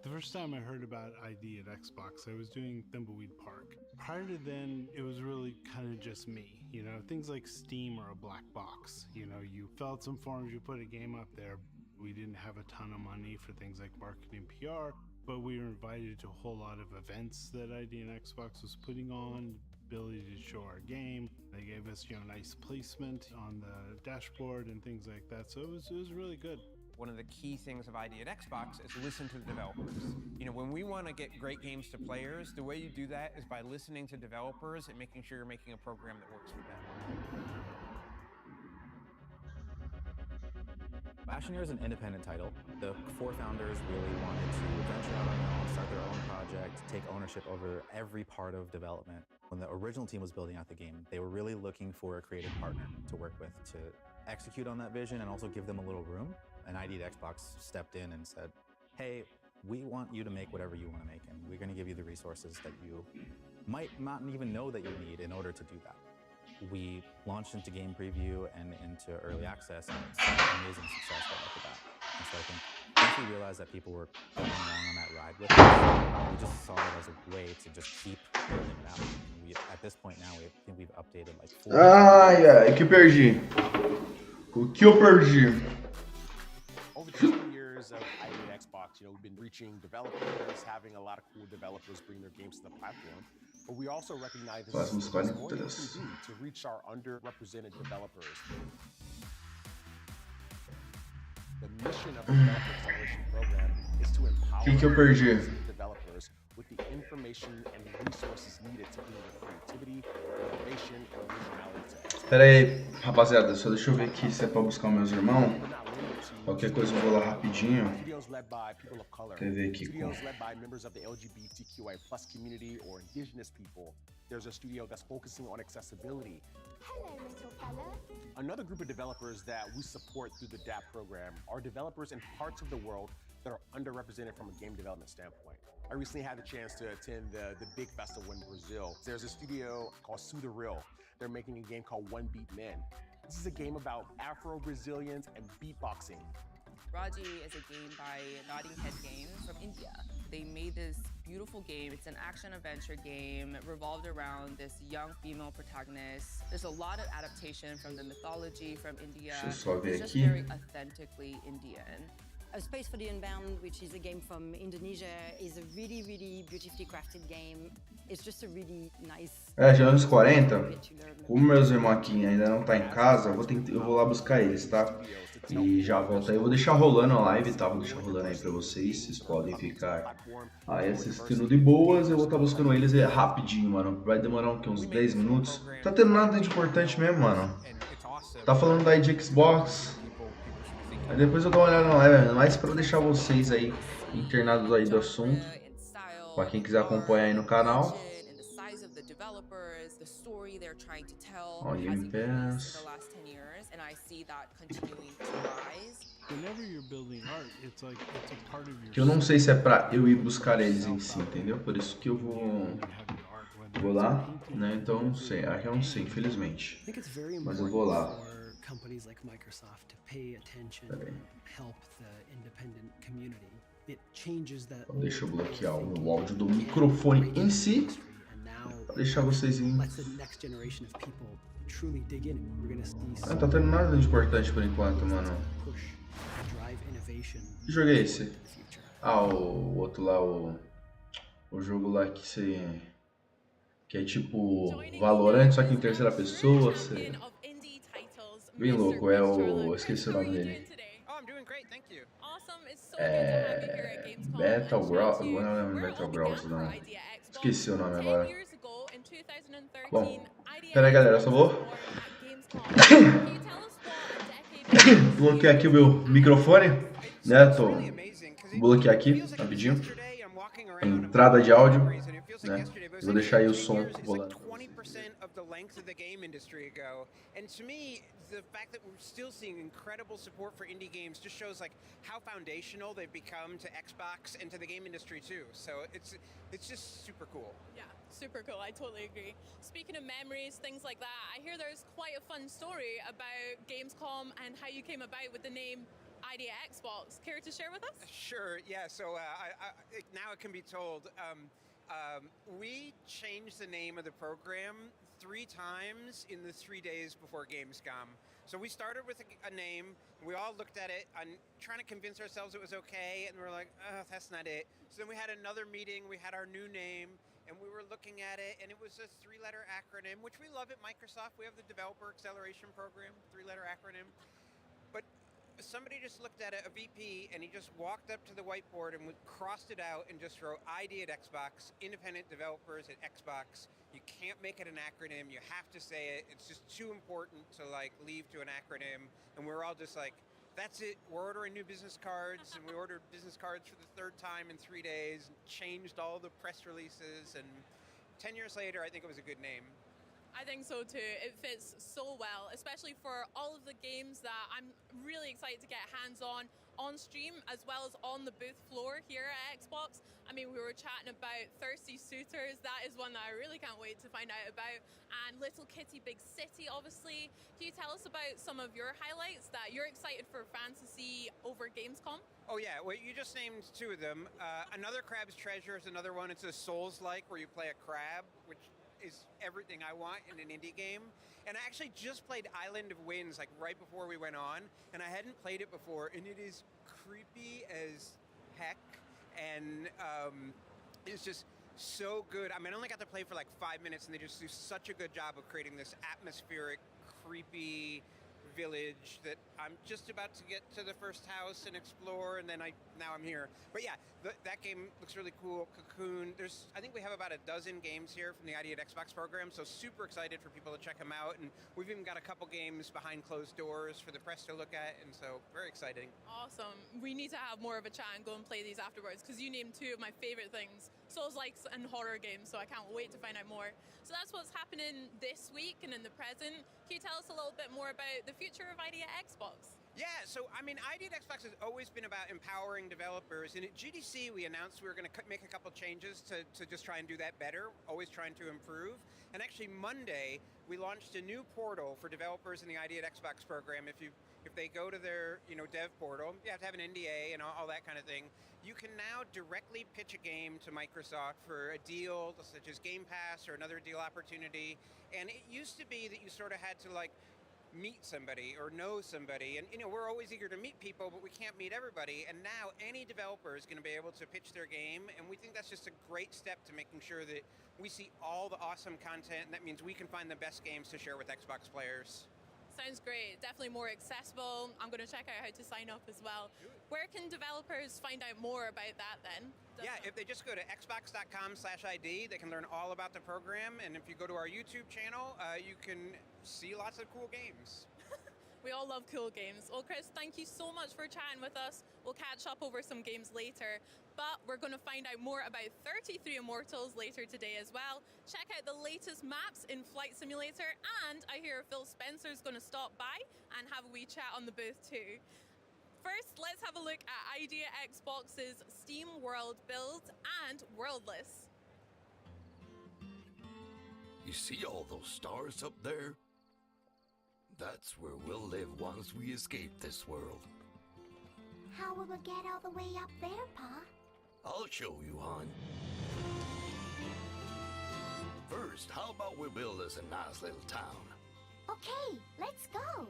The first time I heard about ID at Xbox, I was doing Thimbleweed Park. Prior to then, it was really kind of just me. Things like Steam are a black box. You fill out some forms, you put a game up there. We didn't have a ton of money for things like marketing PR, but we were invited to a whole lot of events that ID and Xbox was putting on, ability to show our game. They gave us, nice placement on the dashboard and things like that. So it was really good. One of the key things of ID at Xbox is listen to the developers. When we want to get great games to players, the way you do that is by listening to developers and making sure you're making a program that works for them. Astroneer is an independent title. The four founders really wanted to venture out on their own, start their own project, take ownership over every part of development. When the original team was building out the game, they were really looking for a creative partner to work with to execute on that vision and also give them a little room. And ID at Xbox stepped in and said, hey, we want you to make whatever you want to make, and we're going to give you the resources that you might not even know that you need in order to do that. We launched into game preview and into early access, and it's an amazing success right off the bat. And so I think once we realized that people were going along on that ride with us, we just saw it as a way to just keep building it out. And at this point now, I think we've updated like 4. O que eu perdi? O que eu perdi? Over the 2 years of ID at Xbox, we've been reaching developers, having a lot of cool developers bring their games to the platform. But we also recognize there's more we can do to reach our underrepresented developers. The mission of the Developer Acceleration Program is to empower developers with the information and resources needed to bring their creativity, innovation, and originality to Xbox. Pera aí, rapaziada, só deixa eu ver aqui se é pra buscar meus irmãos. Qualquer coisa eu vou lá rapidinho. Quer ver aqui? Studios led by members of the LGBTQI+ community or indigenous people. There's a studio that's focusing on accessibility. Another group of developers that we support through the DAP program are developers in parts of the world that are underrepresented from a game development standpoint. I recently had the chance to attend the big festival in Brazil. There's a studio called Sudaril. They're making a game called One Beat Men. This is a game about Afro-Brazilians and beatboxing. Raji is a game by Nodding Head Games from India. They made this beautiful game. It's an action-adventure game revolved around this young female protagonist. There's a lot of adaptation from the mythology from India. Deixa eu só ver It's just aqui. very authentically Indian. A Space for the Unbound, which is a game from Indonesia, is a really, really beautifully crafted game. It's just a really nice... Já nos 40, como meus irmãos aqui ainda não tá em casa, eu vou lá buscar eles, tá? E já volto aí. Eu vou deixar rolando a live, tá? Vou deixar rolando aí pra vocês. Vocês podem ficar aí assistindo de boas. Eu vou estar buscando eles rapidinho, mano. Vai demorar uns 10 minutos. Não tá tendo nada de importante mesmo, mano. Tá falando daí de Xbox. Aí depois eu dou uma olhada na live, mais pra deixar vocês aí internados aí do assunto. Pra quem quiser acompanhar aí no canal. Ó, Game Pass. Que eu não sei se é pra eu ir buscar eles em si, entendeu? Por isso que eu vou lá, né? Então não sei, eu não sei, infelizmente. Mas eu vou lá. Companies like Microsoft to pay attention and help the independent community. It changes that. Deixa eu bloquear o áudio do microfone em si. Pra deixar vocês em. Não tá tendo nada de importante por enquanto, mano. Que jogo é esse? Ah, o outro lá, o jogo lá que é tipo Valorant, só que em terceira pessoa. Bem louco, eu esqueci o nome dele. Battlegrounds, não. Esqueci o nome agora. Bom, pera aí, galera, só vou bloquear aqui o meu microfone, né? Vou bloquear aqui, rapidinho. Entrada de áudio, né? Vou deixar aí o som rolando. The fact that we're still seeing incredible support for indie games just shows like how foundational they've become to Xbox and to the game industry too. So it's just super cool. Yeah, super cool. I totally agree. Speaking of memories, things like that, I hear there's quite a fun story about Gamescom and how you came about with the name Idea Xbox. Care to share with us? Sure. Yeah. So now it can be told. We changed the name of the program 3 times in the 3 days before Gamescom. So we started with a name, we all looked at it and trying to convince ourselves it was okay, and we're like, oh, that's not it. So then we had another meeting, we had our new name, and we were looking at it, and it was a 3-letter acronym, which we love at Microsoft. We have the Developer Acceleration Program, 3-letter acronym. But somebody just looked at it, a VP, and he just walked up to the whiteboard and crossed it out and just wrote ID at Xbox, independent developers at Xbox. You can't make it an acronym, you have to say it. It's just too important to like leave to an acronym. And we're all just like, that's it, we're ordering new business cards. And we ordered business cards for the 3rd time in 3 days, and changed all the press releases. And 10 years later, I think it was a good name. I think so too. It fits so well, especially for all of the games that I'm really excited to get hands on stream, as well as on the booth floor here at Xbox. I mean, we were chatting about Thirsty Suitors. That is one that I really can't wait to find out about. And Little Kitty Big City, obviously. Can you tell us about some of your highlights that you're excited for fans to see over Gamescom? Oh yeah, well you just named 2 of them. Another Crab's Treasure is another one. It's a Souls-like where you play a crab, which is everything I want in an indie game. And I actually just played Island of Winds like right before we went on, and I hadn't played it before, and it is creepy as heck, and it's just so good. I mean, I only got to play for like 5 minutes, and they just do such a good job of creating this atmospheric, creepy village that I'm just about to get to the first house and explore, and then now I'm here. But yeah, that game looks really cool. Cocoon. I think we have about a dozen games here from the ID at Xbox program, so super excited for people to check them out. And we've even got a couple games behind closed doors for the press to look at, and so very exciting. Awesome. We need to have more of a chat and go and play these afterwards, because you named 2 of my favorite things, Souls-likes and horror games, so I can't wait to find out more. So that's what's happening this week and in the present. Can you tell us a little bit more about the future of ID at Xbox? Yeah, so I mean, ID at Xbox has always been about empowering developers, and at GDC we announced we were going to make a couple changes to just try and do that better, always trying to improve. And actually Monday, we launched a new portal for developers in the ID at Xbox program. If they go to their dev portal, you have to have an NDA and all that kind of thing. You can now directly pitch a game to Microsoft for a deal such as Game Pass or another deal opportunity. And it used to be that you sort of had to meet somebody or know somebody, and we're always eager to meet people, but we can't meet everybody, and now any developer is going to be able to pitch their game, and we think that's just a great step to making sure that we see all the awesome content, and that means we can find the best games to share with Xbox players. Sounds great. Definitely more accessible. I'm going to check out how to sign up as well. Where can developers find out more about that then? Yeah, if they just go to xbox.com/ID, they can learn all about the program. And if you go to our YouTube channel, you can see lots of cool games. We all love cool games. Well, Chris, thank you so much for chatting with us. We'll catch up over some games later. But we're going to find out more about 33 Immortals later today as well. Check out the latest maps in Flight Simulator. And I hear Phil Spencer's going to stop by and have a wee chat on the booth too. First, let's have a look at ID at Xbox's Steam World build and Worldless. You see all those stars up there? That's where we'll live once we escape this world. How will we get all the way up there, Pa? I'll show you, hon. First, how about we build us a nice little town? Okay, let's go.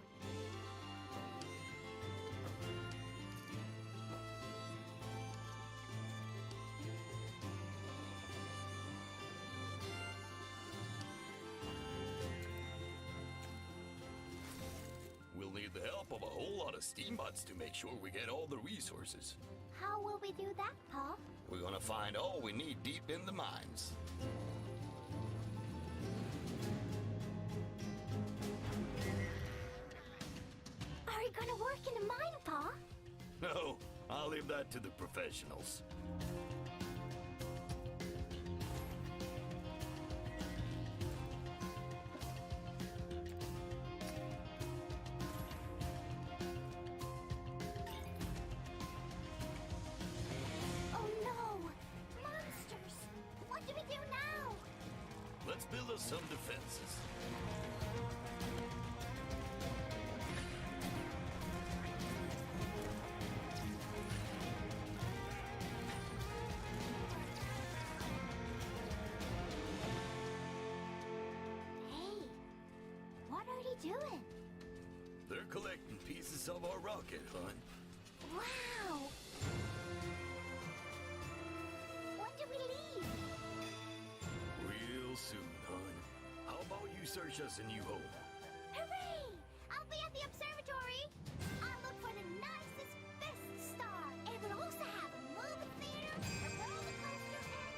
We'll need the help of a whole lot of Steambots to make sure we get all the resources. How will we do that, Pa? We're gonna find all we need deep in the mines. Are you gonna work in the mine, Pa? No, I'll leave that to the professionals. Oh no! Monsters! What do we do now? Let's build us some defenses. Hey, what are you doing? They're collecting pieces of our rocket, hon. Wow! When do we leave? Real soon, hon. How about you search us a new home? Hooray! I'll be at the observatory. I'll look for the nicest, best star. And we'll also have a movie theater, a roller coaster, and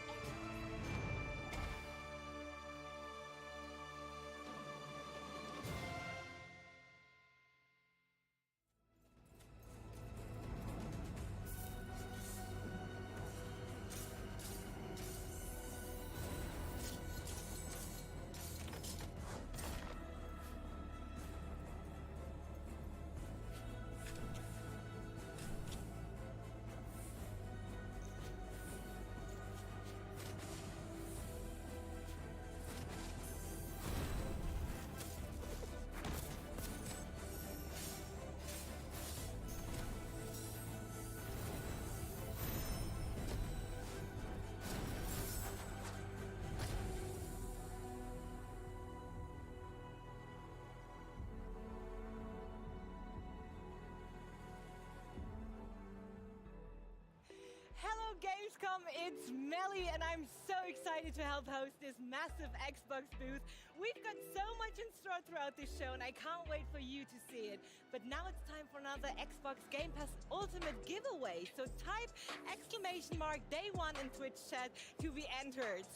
Hello Gamescom, it's Melly and I'm so excited to help host this massive Xbox booth. We've got so much in store throughout this show and I can't wait for you to see it. But now it's time for another Xbox Game Pass Ultimate giveaway. So type !day1 in Twitch chat to be entered.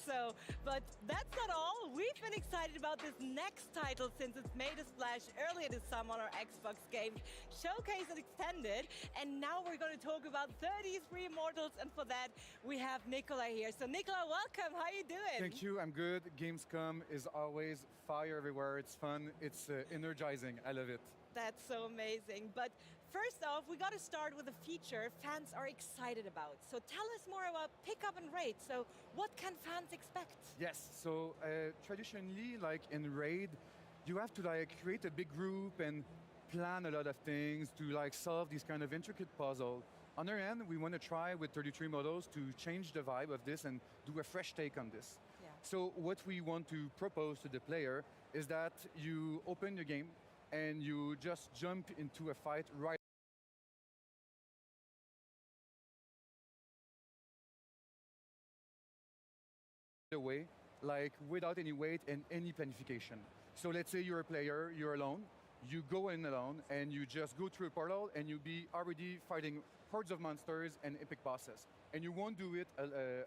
But that's not all. We've been excited about this next title since it's made a splash earlier this summer on our Xbox Game Showcase and Extended. And now we're going to talk about 33 Immortals, and for that we have Nicola here. So Nicola, welcome. How are you doing? Thank you. I'm good. Gamescom is always fire everywhere. It's fun. It's energizing. I love it. That's so amazing. But first off, we got to start with a feature fans are excited about. So tell us more about pick up and raid. So what can fans expect? Yes, so traditionally, like in Raid, you have to like create a big group and plan a lot of things to like solve these kind of intricate puzzles. On our end, we want to try with 33 models to change the vibe of this and do a fresh take on this. Yeah. So what we want to propose to the player is that you open the game and you just jump into a fight right away, like without any wait and any planification. So let's say you're a player, you're alone, you go in alone and you just go through a portal and you'll be already fighting hordes of monsters and epic bosses. And you won't do it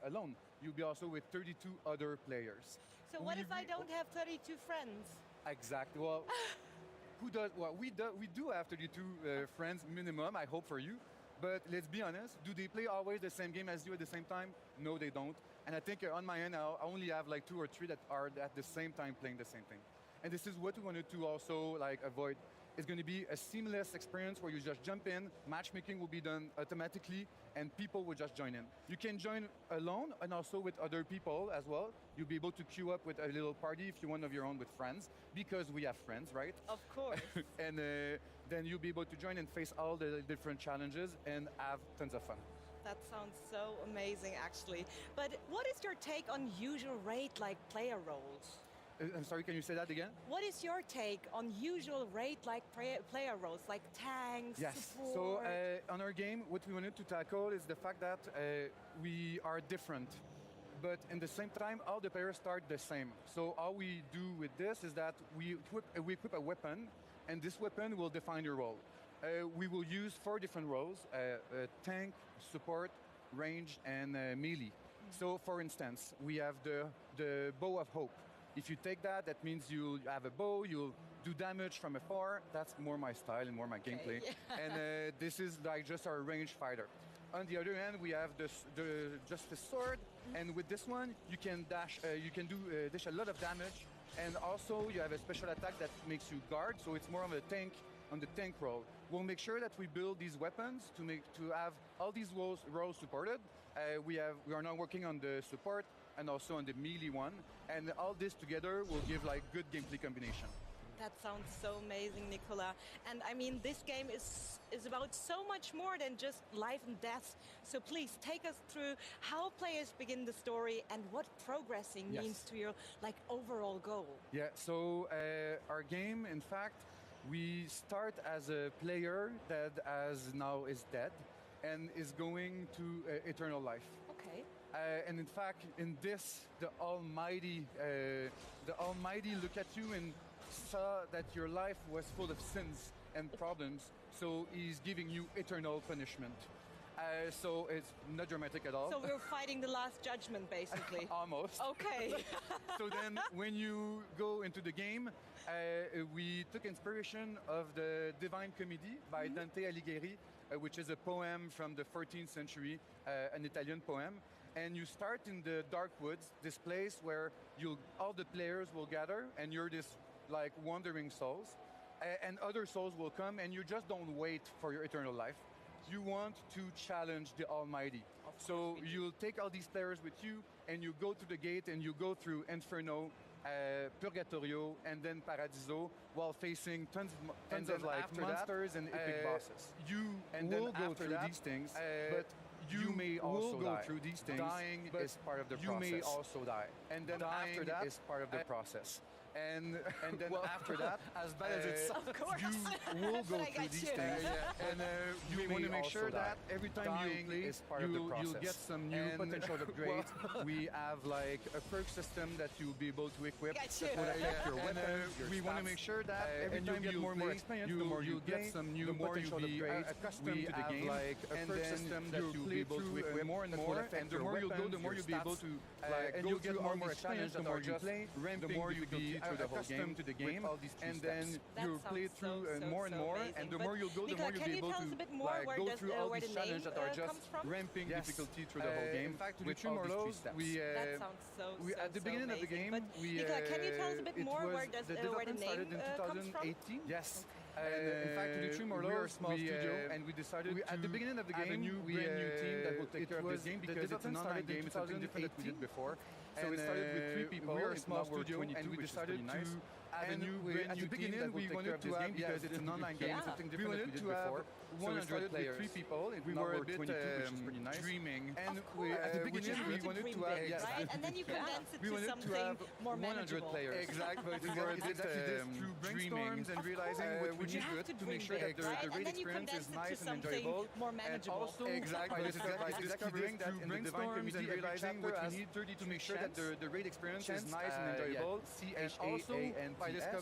alone. You'll be also with 32 other players. So what if I don't have 32 friends? Exactly. Well, who does? Well, we do have 32 friends minimum. I hope for you. But let's be honest. Do they play always the same game as you at the same time? No, they don't. And I think on my end, I only have like 2 or 3 that are at the same time playing the same thing. And this is what we wanted to also like avoid. It's going to be a seamless experience where you just jump in, matchmaking will be done automatically, and people will just join in. You can join alone and also with other people as well. You'll be able to queue up with a little party if you want of your own with friends, because we have friends, right? Of course. And then you'll be able to join and face all the different challenges and have tons of fun. That sounds so amazing, actually. But what is your take on usual raid-like player roles? I'm sorry, can you say that again? What is your take on usual raid-like player roles, like tanks, Yes. support? So on our game, what we wanted to tackle is the fact that we are different, but in the same time, all the players start the same. So all we do with this is that we equip a weapon, and this weapon will define your role. We will use 4 different roles: tank, support, range, and melee. So for instance, we have the Bow of Hope. If you take that, that means you'll have a bow, you'll do damage from afar. That's more my style and more my gameplay. And this is like just our ranged fighter. On the other hand, we have just the sword, and with this one, you can dash. You can dish a lot of damage, and also you have a special attack that makes you guard. So it's more of a tank on the tank role. We'll make sure that we build these weapons to have all these roles supported. We are now working on the support and also on the melee one, and all this together will give like good gameplay combination. That sounds so amazing, Nicolas. And I mean, this game is about so much more than just life and death. So please take us through how players begin the story and what progressing means to your like overall goal. Yeah. So our game, in fact, we start as a player that now is dead and is going to eternal life. Okay. And in fact, in this, the Almighty looked at you and saw that your life was full of sins and problems, so he's giving you eternal punishment. So it's not dramatic at all. So we're fighting the last judgment, basically. Almost. Okay. So then, when you go into the game, we took inspiration of the Divine Comedy by Dante Alighieri, which is a poem from the 14th century, an Italian poem. And you start in the dark woods, this place where all the players will gather, and you're this like wandering souls, and other souls will come, and you just don't wait for your eternal life. You want to challenge the Almighty. So you'll take all these players with you, and you go to the gate, and you go through Inferno, Purgatorio, and then Paradiso, while facing tons of like monsters and epic bosses. You will go through these things, but you may also go through these things. Dying is part of the process. You may also die. And then after that is part of the process. And then after that, as bad as it sounds, you will go through these things. And you want to make sure that every time you play, you'll get some new potential upgrades. We have like a perk system that you'll be able to equip that will affect your weapon. We want to make sure that every time you get more and more experience, the more you get some new potential upgrades. We have like a perk system that you'll be able to equip more and more. And the more you go, the more you'll be able to and you'll get more and more experience. The more you play, the more you'll be through the whole game to the game, and then you'll play through more and more, and the more you'll go, the more you'll be able to like, go through all these challenges that are just ramping difficulty through the whole game. In fact, with all these 3 steps. That sounds so at the beginning of the game, can you tell us a bit more where the name comes from? 2018. Yes. In fact, 33 Mortals, we are a small studio, and we decided at the beginning of the game, we brand new team that will take care of this game because it's an online game. It's something different that we did before. So we started with 3 people. We are a small studio, and we decided to add a new brand new team that will take care of this game because it's an online game. It's something different that we did before. 100 players. 3 people. We were a bit 22, which is pretty nice. Dreaming. And at the beginning, we wanted to have right? And then you condense it to something more manageable. 100 players. Exactly. We were a bit through brainstorms and realizing what we need to make sure that the raid experience is nice and enjoyable. More manageable. And also, exactly, by discovering that in the design committee and realizing what we need to make sure that the raid experience is nice and enjoyable. And also,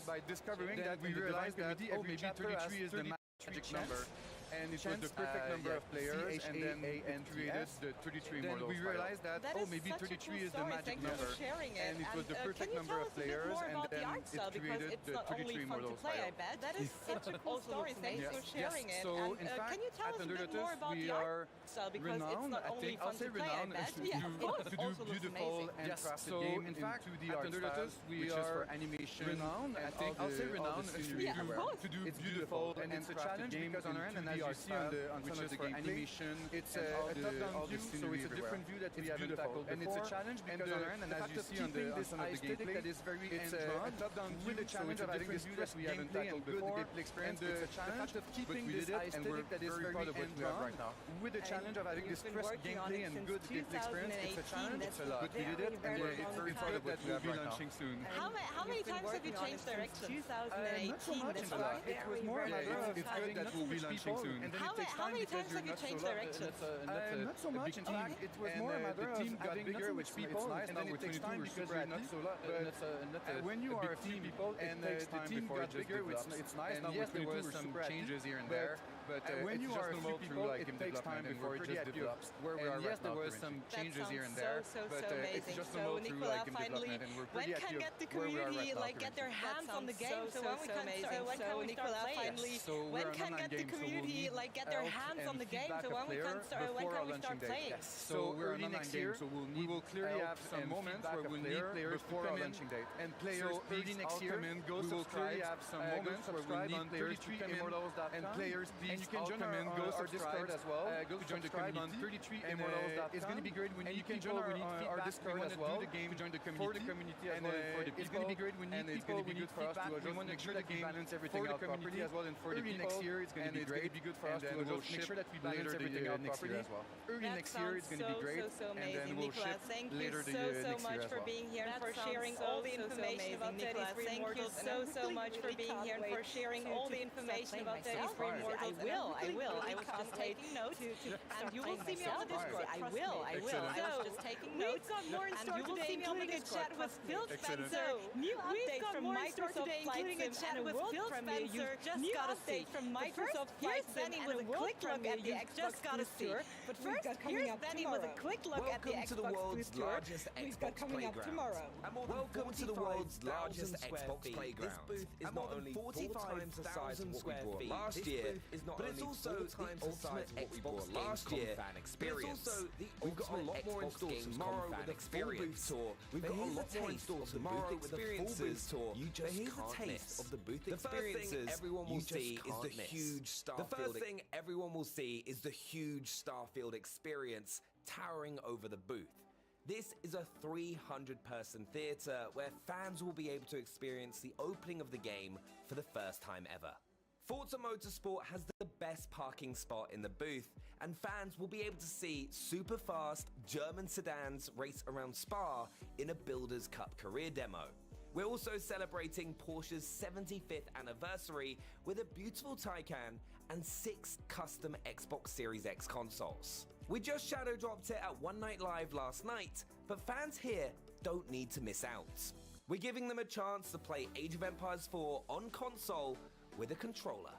by discovering that we realized that maybe 33 is the magic number. And it was the perfect number of players, and then it created the 33 Then Mortals. we realized that maybe 33 is the magic number, and it was the perfect number of players, and then it created the 33 Mortals title. That is such a cool story. Thanks for sharing it. So in fact, can you tell us a bit more about we the are art style because it's not only fun I'll say to play, I bet. to do beautiful and crafted game. In fact, the art style, which is for animation, renowned. I'll say renowned to do beautiful, and it's a challenge because on our end, and as you see on some of the animation, it's a top-down view, so it's a different view that we haven't tackled before. And it's a challenge because on our end, and as you see on some of the gameplay, that is very hand-drawn, a top-down view with a challenge of having this view that we haven't tackled before. And it's a challenge of keeping this aesthetic that is very hand-drawn right now. With the challenge of having this crisp gameplay and good gameplay experience, it's a challenge, but we did it, and we're very proud of what we have right now. How many times have you changed direction? 2018. Not so much, in fact. It was more a matter of having that we'll be launching soon. How many times have you changed direction? Not so much, in fact. It was more a matter of having bigger with people, and then it takes time because we're not so lot. But when you are a few people, and the team got bigger, it's nice. And yes, there was some changes here and there. But when you are a few people, it takes time before it just develops. And yes, there was some changes here and there, but it's just normal through like game development, and we're pretty happy of where we are right now. Like get their hands on the game, so when we can when can get the community like get their hands on the game, so when we can start playing? So we're early next year, so we will clearly have some moments where we'll need players before our launching date. And players early next year, we will clearly have some moments where we'll need players to come in, and players please. And you can join our Discord as well. Go to join the community. 33immortals.com. It's going to be great when you can join our Discord as well. The game join the community for the community as well and for the people. It's going to be great when you people. It's going to be good for us to just make sure that we balance everything out properly as well. And for the people next year, it's going to be great. It's going to be good for us to just make sure that we balance everything out properly as well. Early next year, it's going to be great. And then we'll ship later the year next year as well. Thank you so much for being here and for sharing all the information about 33 Mortals. Thank you so much for being here and for sharing all the information about 33 Mortals. I will. I was just taking notes, and you will see me on the Discord. I will. I was just taking notes. We've got more in store today, including a chat with Phil Spencer. New update from Microsoft including a chat with Phil Spencer. You just got to see from Microsoft Flight Sim with a quick look at the Xbox booth tour. But first, here's Benny with a quick look at the Xbox booth tour. We've got coming up tomorrow. Welcome to the world's largest Xbox playground. This booth is not only 45,000 square feet last year, but it's also the ultimate Xbox last year experience. We've got a lot more in store tomorrow with a full booth tour. We've got a lot more in store tomorrow with a full booth tour. But here's a taste of the booth experiences everyone will see is the huge Starfield. The first thing everyone will see is the huge Starfield experience towering over the booth. This is a 300-person theatre where fans will be able to experience the opening of the game for the first time ever. Forza Motorsport has the best parking spot in the booth, and fans will be able to see super fast German sedans race around Spa in a Builders Cup career demo. We're also celebrating Porsche's 75th anniversary with a beautiful Taycan and 6 custom Xbox Series X consoles. We just shadow dropped it at One Night Live last night, but fans here don't need to miss out. We're giving them a chance to play Age of Empires 4 on console with a controller.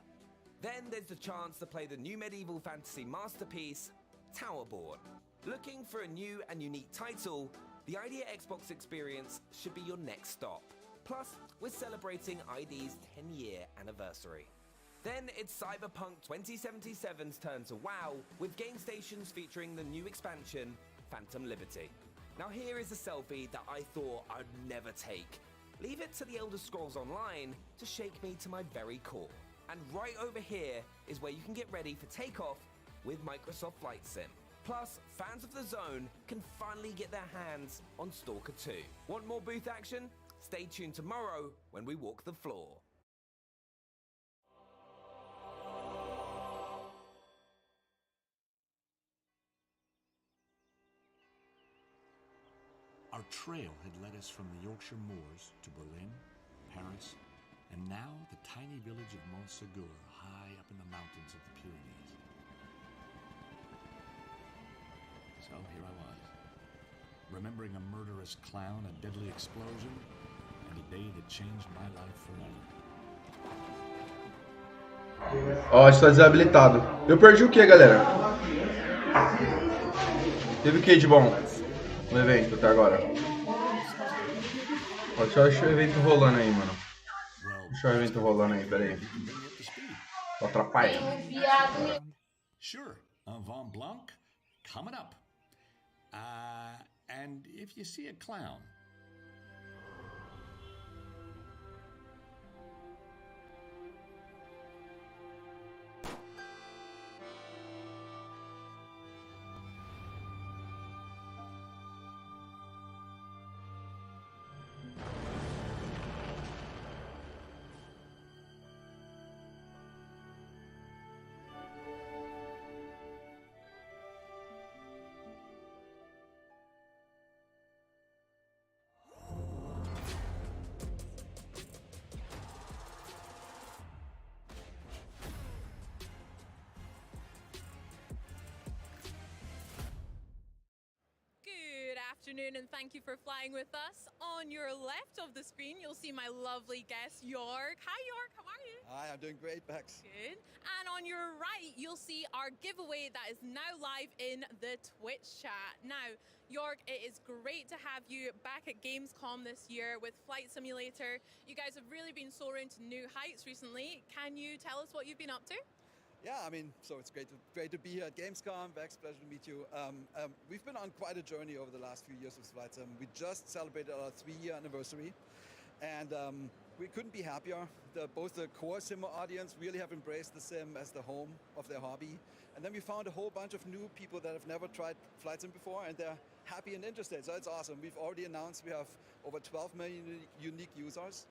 Then there's the chance to play the new medieval fantasy masterpiece, Towerborn. Looking for a new and unique title, the Idea Xbox experience should be your next stop. Plus, we're celebrating ID's 10-year anniversary. Then it's Cyberpunk 2077's turn to WoW, with game stations featuring the new expansion, Phantom Liberty. Now here is a selfie that I thought I'd never take. Leave it to the Elder Scrolls Online to shake me to my very core. And right over here is where you can get ready for takeoff with Microsoft Flight Sim. Plus, fans of the zone can finally get their hands on Stalker 2. Want more booth action? Stay tuned tomorrow when we walk the floor. Our trail had led us from the Yorkshire moors to Berlin, Paris, and now the tiny village of Montségur, high up in the mountains of the Pyrenees. So here I was, remembering a murderous clown, a deadly explosion, and a day that changed my life forever. Ó, está desabilitado. Eu perdi o que, galera? Teve o que de bom no evento até agora? Ó, deixa o evento rolando aí, mano. Deixa o evento rolando aí, pera aí. Tô atrapalhando. Sure, un vin blanc, coming up. And if you see a clown, afternoon and thank you for flying with us. On your left of the screen, you'll see my lovely guest, York. Hi, York. How are you? Hi, I'm doing great, Bex. Good. And on your right, you'll see our giveaway that is now live in the Twitch chat. Now, York, it is great to have you back at Gamescom this year with Flight Simulator. You guys have really been soaring to new heights recently. Can you tell us what you've been up to? Yeah, I mean, so it's great to be here at Gamescom. Bex, pleasure to meet you. We've been on quite a journey over the last few years with Flight Sim. We just celebrated our 3-year anniversary, and we couldn't be happier. Both the core sim audience really have embraced the sim as the home of their hobby, and then we found a whole bunch of new people that have never tried Flight Sim before, and they're happy and interested. So it's awesome. We've already announced we have over 12 million unique users.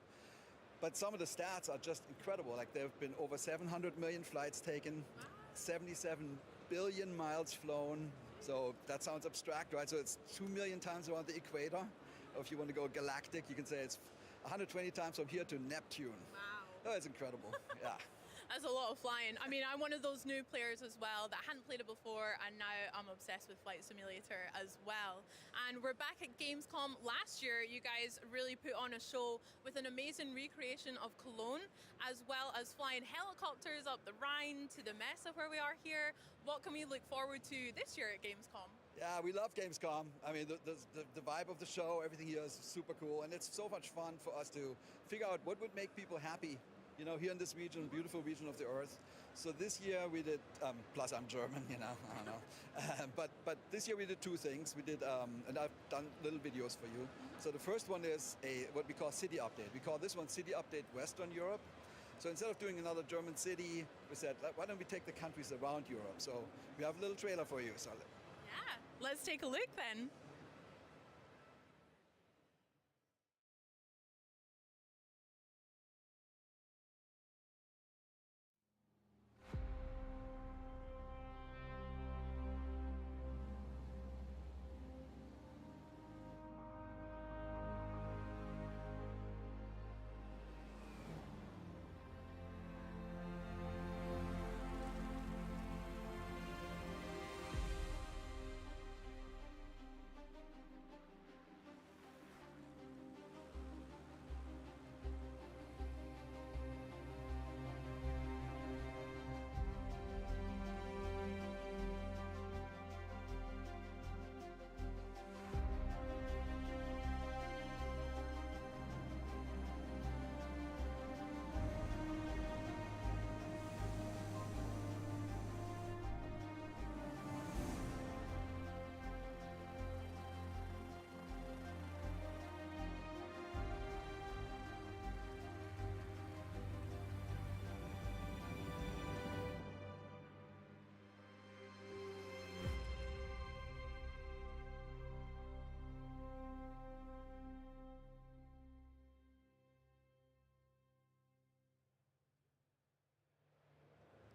But some of the stats are just incredible. Like there have been over 700 million flights taken, 77 billion miles flown. So that sounds abstract, right? So it's 2 million times around the equator. Or if you want to go galactic, you can say it's 120 times from here to Neptune. Wow. Oh, it's incredible. Yeah. That's a lot of flying. I mean, I'm one of those new players as well that hadn't played it before, and now I'm obsessed with Flight Simulator as well. And we're back at Gamescom. Last year, you guys really put on a show with an amazing recreation of Cologne, as well as flying helicopters up the Rhine to the Messe where we are here. What can we look forward to this year at Gamescom? Yeah, we love Gamescom. I mean, the vibe of the show, everything here is super cool, and it's so much fun for us to figure out what would make people happy, you know, here in this region, beautiful region of the earth. So this year we did, plus I'm German, you know, I don't know. But this year we did two things. We did, and I've done little videos for you. So the first one is what we call city update. We call this one City Update Western Europe. So instead of doing another German city, we said, why don't we take the countries around Europe? So we have a little trailer for you. So yeah, let's take a look then.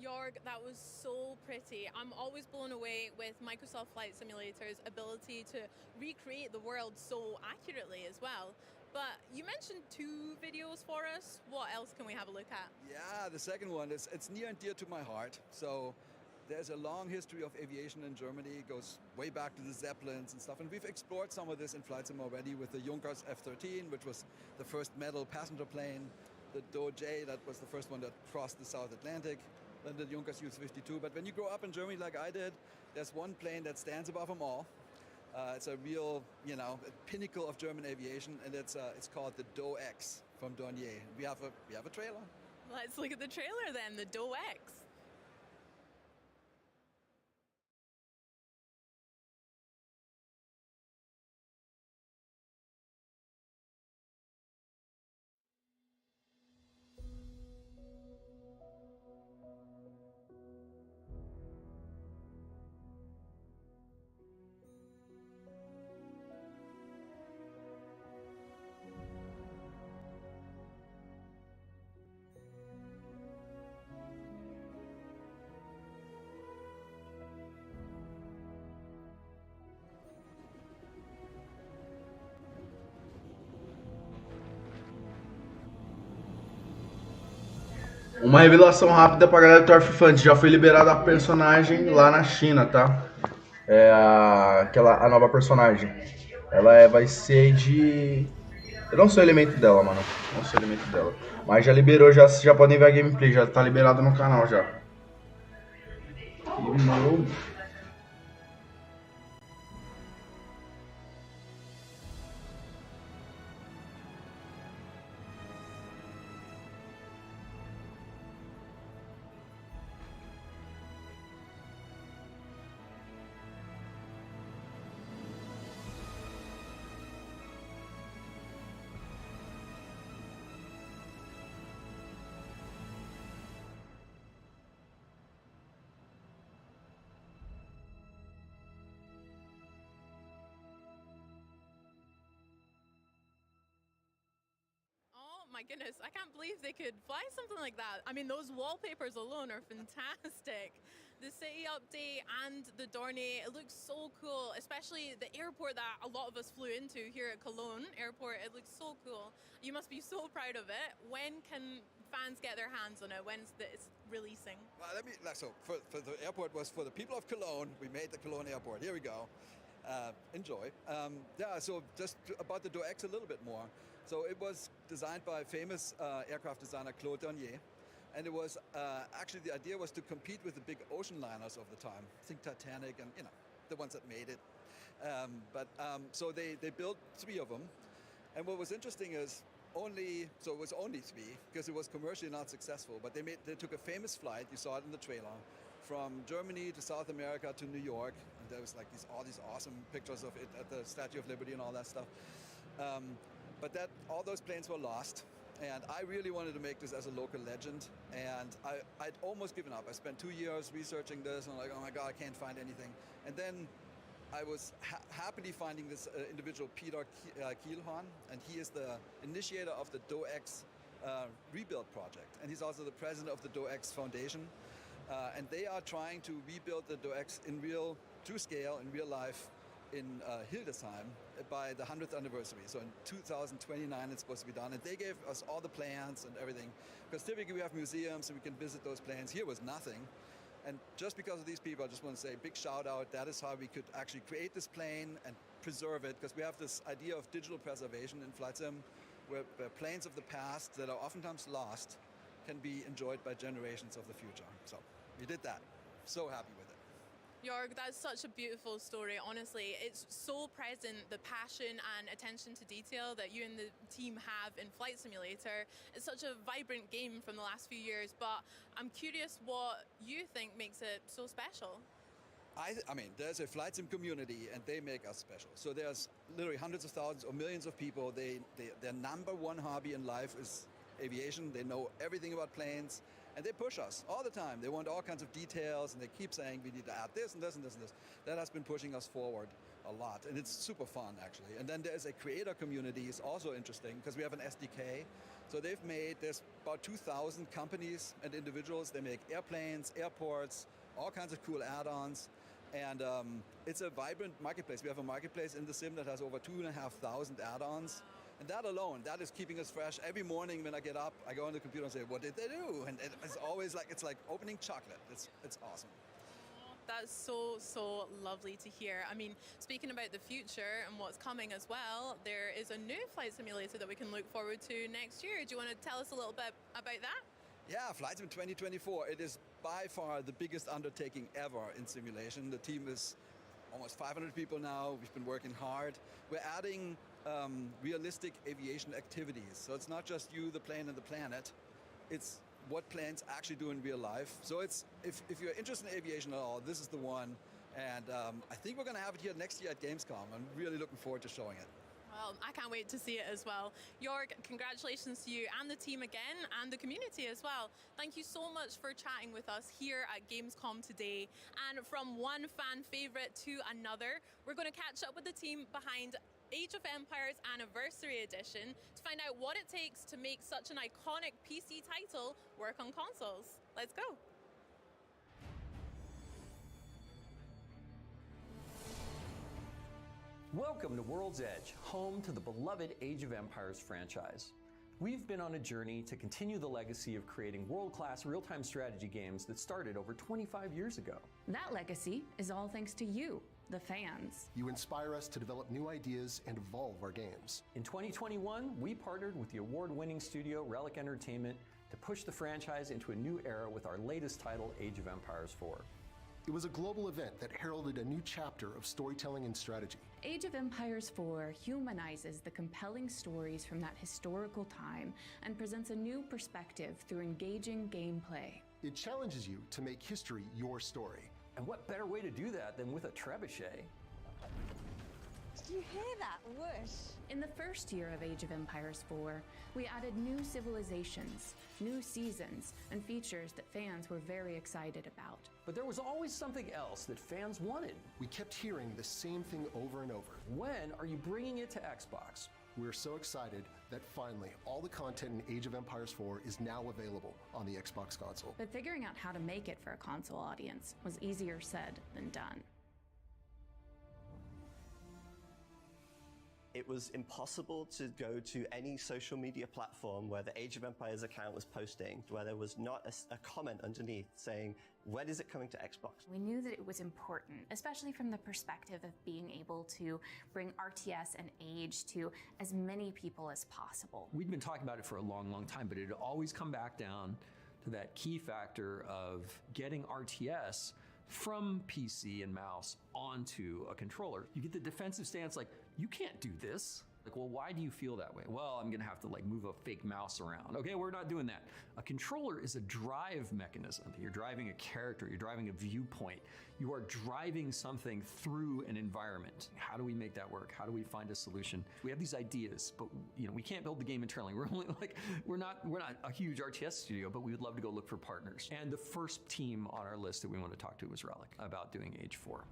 Jorg, that was so pretty. I'm always blown away with Microsoft Flight Simulator's ability to recreate the world so accurately as well. But you mentioned 2 videos for us. What else can we have a look at? Yeah, the second one is it's near and dear to my heart. So there's a long history of aviation in Germany. It goes way back to the Zeppelins and stuff. And we've explored some of this in Flight Sim already with the Junkers F-13, which was the first metal passenger plane. The DOJ, that was the first one that crossed the South Atlantic. Then the Junkers U-52. But when you grow up in Germany like I did, there's one plane that stands above them all. It's a real, pinnacle of German aviation, and it's called the DEIXA from Dornier. We have a trailer. Let's look at the trailer then, the DEIXA. Uma revelação rápida pra galera do Torf Fund. Já foi liberada a personagem lá na China, tá? A nova personagem. Ela vai ser de... Eu não sei o elemento dela, mano. Não sei o elemento dela. Mas já liberou, já podem ver a gameplay. Já tá liberado no canal já. My goodness, I can't believe they could fly something like that. I mean, those wallpapers alone are fantastic. The city update and the Dornier, it looks so cool, especially the airport that a lot of us flew into here at Cologne Airport. It looks so cool. You must be so proud of it. When can fans get their hands on it? When's it's releasing? Well, so for the airport was for the people of Cologne. We made the Cologne Airport. Here we go. Enjoy. So just about the DEIXA a little bit more. So it was designed by famous aircraft designer Claude Dornier, and it was actually the idea was to compete with the big ocean liners of the time. Think Titanic and the ones that made it. So they built 3 of them, and what was interesting is it was only 3 because it was commercially not successful. But they took a famous flight. You saw it in the trailer. From Germany to South America to New York, and there was like all these awesome pictures of it at the Statue of Liberty and all that stuff. But all those planes were lost, and I really wanted to make this as a local legend, and I'd almost given up. I spent 2 years researching this, and I'm like, oh my God, I can't find anything. And then I was happily finding this individual, Peter Kielhorn, and he is the initiator of the DEIXA rebuild project, and he's also the president of the DEIXA Foundation. And they are trying to rebuild the DEIXA in true scale, in real life, in Hildesheim by the 100th anniversary. So in 2029 it's supposed to be done. And they gave us all the plans and everything. Because typically we have museums and we can visit those plans. Here was nothing. And just because of these people, I just want to say a big shout out. That is how we could actually create this plane and preserve it. Because we have this idea of digital preservation in Flight Sim, where planes of the past that are oftentimes lost can be enjoyed by generations of the future. So we did that. So happy with it. Jorg, that's such a beautiful story, honestly. It's so present, the passion and attention to detail that you and the team have in Flight Simulator. It's such a vibrant game from the last few years, but I'm curious what you think makes it so special. I mean, there's a Flight Sim community, and they make us special. So there's literally hundreds of thousands or millions of people. Their number one hobby in life is aviation. They know everything about planes. And they push us all the time. They want all kinds of details, and they keep saying we need to add this and this and this and this. That has been pushing us forward a lot, and it's super fun actually. And then there's a creator community, is also interesting because we have an SDK. So there's about 2,000 companies and individuals. They make airplanes, airports, all kinds of cool add-ons. And it's a vibrant marketplace. We have a marketplace in the sim that has over 2,500 add-ons. And that alone, that is keeping us fresh. Every morning when I get up, I go on the computer and say, what did they do? And it's always like, it's like opening chocolate. It's awesome. That's so lovely to hear. I mean, speaking about the future and what's coming as well, there is a new flight simulator that we can look forward to next year. Do you want to tell us a little bit about that? Yeah, Flight Sim 2024. It is by far the biggest undertaking ever in simulation. The team is almost 500 people now. We've been working hard. We're adding realistic aviation activities. So it's not just you, the plane, and the planet. It's what planes actually do in real life. So it's if you're interested in aviation at all, this is the one. And I think we're going to have it here next year at Gamescom. I'm really looking forward to showing it. Well, I can't wait to see it as well. Jörg, congratulations to you and the team again, and the community as well. Thank you so much for chatting with us here at Gamescom today. And from one fan favorite to another, we're going to catch up with the team behind Age of Empires Anniversary Edition to find out what it takes to make such an iconic PC title work on consoles. Let's go. Welcome to World's Edge, home to the beloved Age of Empires franchise. We've been on a journey to continue the legacy of creating world-class real-time strategy games that started over 25 years ago. That legacy is all thanks to you, the fans. You inspire us to develop new ideas and evolve our games. In 2021, we partnered with the award-winning studio Relic Entertainment to push the franchise into a new era with our latest title, Age of Empires 4. It was a global event that heralded a new chapter of storytelling and strategy. Age of Empires 4 humanizes the compelling stories from that historical time and presents a new perspective through engaging gameplay. It challenges you to make history your story. And what better way to do that than with a trebuchet? Did you hear that whoosh? In the first year of Age of Empires 4, we added new civilizations, new seasons, and features that fans were very excited about. But there was always something else that fans wanted. We kept hearing the same thing over and over. When are you bringing it to Xbox? We're so excited that finally all the content in Age of Empires 4 is now available on the Xbox console. But figuring out how to make it for a console audience was easier said than done. It was impossible to go to any social media platform where the Age of Empires account was posting, where there was not a comment underneath saying, when is it coming to Xbox? We knew that it was important, especially from the perspective of being able to bring RTS and Age to as many people as possible. We'd been talking about it for a long time, but it had always come back down to that key factor of getting RTS from PC and mouse onto a controller. You get the defensive stance like, you can't do this. Like, well, why do you feel that way? Well, I'm gonna have to like move a fake mouse around. Okay, we're not doing that. A controller is a drive mechanism. You're driving a character, you're driving a viewpoint. You are driving something through an environment. How do we make that work? How do we find a solution? We have these ideas, but we can't build the game internally. We're not a huge RTS studio, but we would love to go look for partners. And the first team on our list that we want to talk to was Relic about doing Age 4.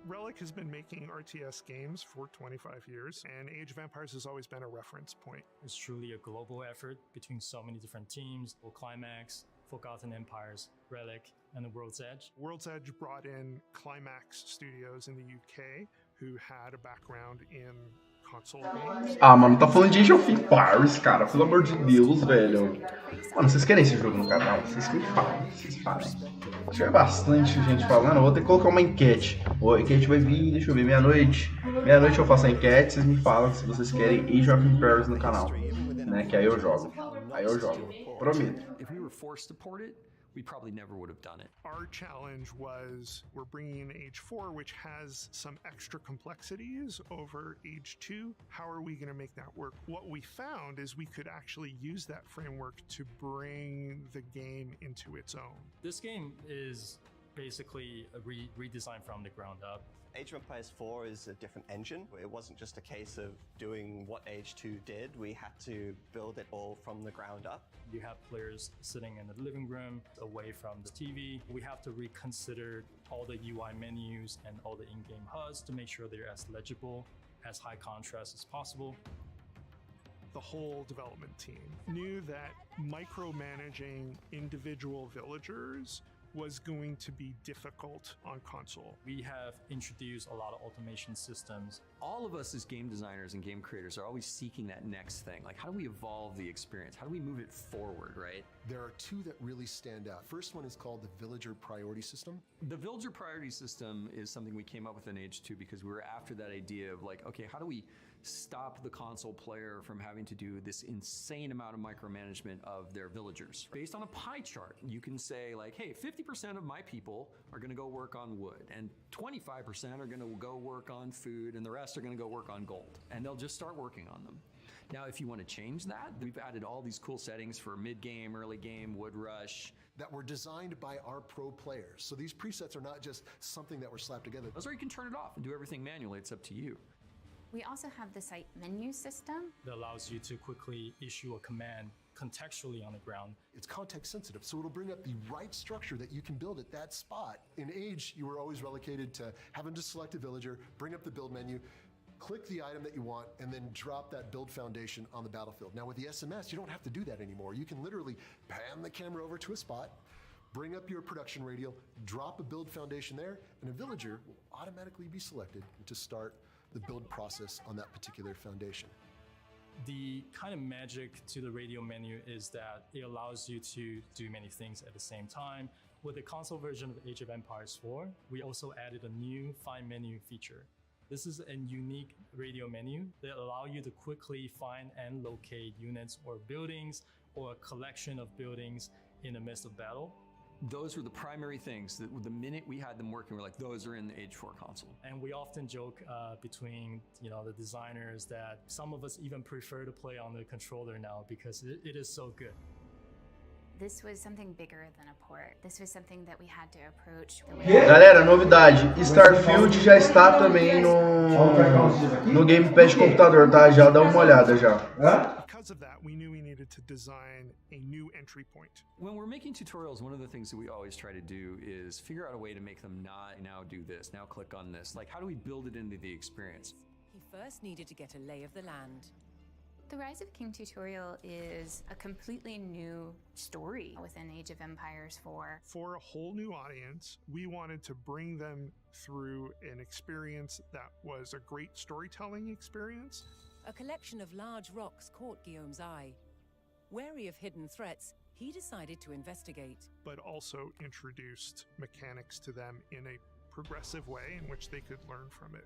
Relic has been making RTS games for 25 years, and Age of Empires has always been a reference point. It's truly a global effort between so many different teams: Climax, Forgotten Empires, Relic, and the World's Edge. World's Edge brought in Climax Studios in the UK, who had a background in console games. Ah, mano, tá falando de Age of Empires, cara, pelo amor de Deus, velho. Mano, vocês querem esse jogo no canal? Vocês me falam, vocês falem. Tiver bastante gente falando, eu vou ter que colocar uma enquete. A enquete vai vir, deixa eu ver, meia-noite. Meia-noite eu faço a enquete, vocês me falam se vocês querem Age of Empires no canal. Né, que aí eu jogo. Prometo. If we were forced to port it, we probably never would have done it. Our challenge was we're bringing in Age 4, which has some extra complexities over Age 2. How are we going to make that work? What we found is we could actually use that framework to bring the game into its own. This game is basically redesigned from the ground up. Age of Empires 4 is a different engine. It wasn't just a case of doing what Age 2 did. We had to build it all from the ground up. You have players sitting in the living room away from the TV. We have to reconsider all the UI menus and all the in-game HUDs to make sure they're as legible, as high contrast as possible. The whole development team knew that micromanaging individual villagers was going to be difficult on console. We have introduced a lot of automation systems. All of us as game designers and game creators are always seeking that next thing. Like, how do we evolve the experience? How do we move it forward, right? There are two that really stand out. First one is called the Villager Priority System. The Villager Priority System is something we came up with in Age 2 because we were after that idea of like, okay, how do we stop the console player from having to do this insane amount of micromanagement of their villagers? Based on a pie chart, you can say like, hey, 50% of my people are going to go work on wood, and 25% are going to go work on food, and the rest are going to go work on gold. And they'll just start working on them. Now, if you want to change that, we've added all these cool settings for mid-game, early game, wood rush. That were designed by our pro players. So these presets are not just something that were slapped together. Or you can turn it off and do everything manually. It's up to you. We also have the site menu system that allows you to quickly issue a command contextually on the ground. It's context sensitive, so it'll bring up the right structure that you can build at that spot. In Age, you were always relegated to having to select a villager, bring up the build menu, click the item that you want, and then drop that build foundation on the battlefield. Now with the SMS, you don't have to do that anymore. You can literally pan the camera over to a spot, bring up your production radial, drop a build foundation there, and a villager will automatically be selected to start the build process on that particular foundation. The kind of magic to the radio menu is that it allows you to do many things at the same time. With the console version of Age of Empires 4, we also added a new find menu feature. This is a unique radio menu that allows you to quickly find and locate units or buildings or a collection of buildings in the midst of battle. Those were the primary things that the minute we had them working, we're like, those are in the Age 4 console. And we often joke between the designers that some of us even prefer to play on the controller now because it is so good. This was something bigger than a port. This was something that we had to approach. Galera, novidade, Starfield já está também no Game Pass de computador, tá? Já dá uma olhada já. Because of that, we knew we needed to design a new entry point. When we're making tutorials, one of the things that we always try to do is figure out a way to make them not now do this, now click on this. Like, how do we build it into the experience? He first needed to get a lay of the land. The Rise of King tutorial is a completely new story within Age of Empires 4. For a whole new audience, we wanted to bring them through an experience that was a great storytelling experience. A collection of large rocks caught Guillaume's eye. Wary of hidden threats, he decided to investigate. But also introduced mechanics to them in a progressive way in which they could learn from it.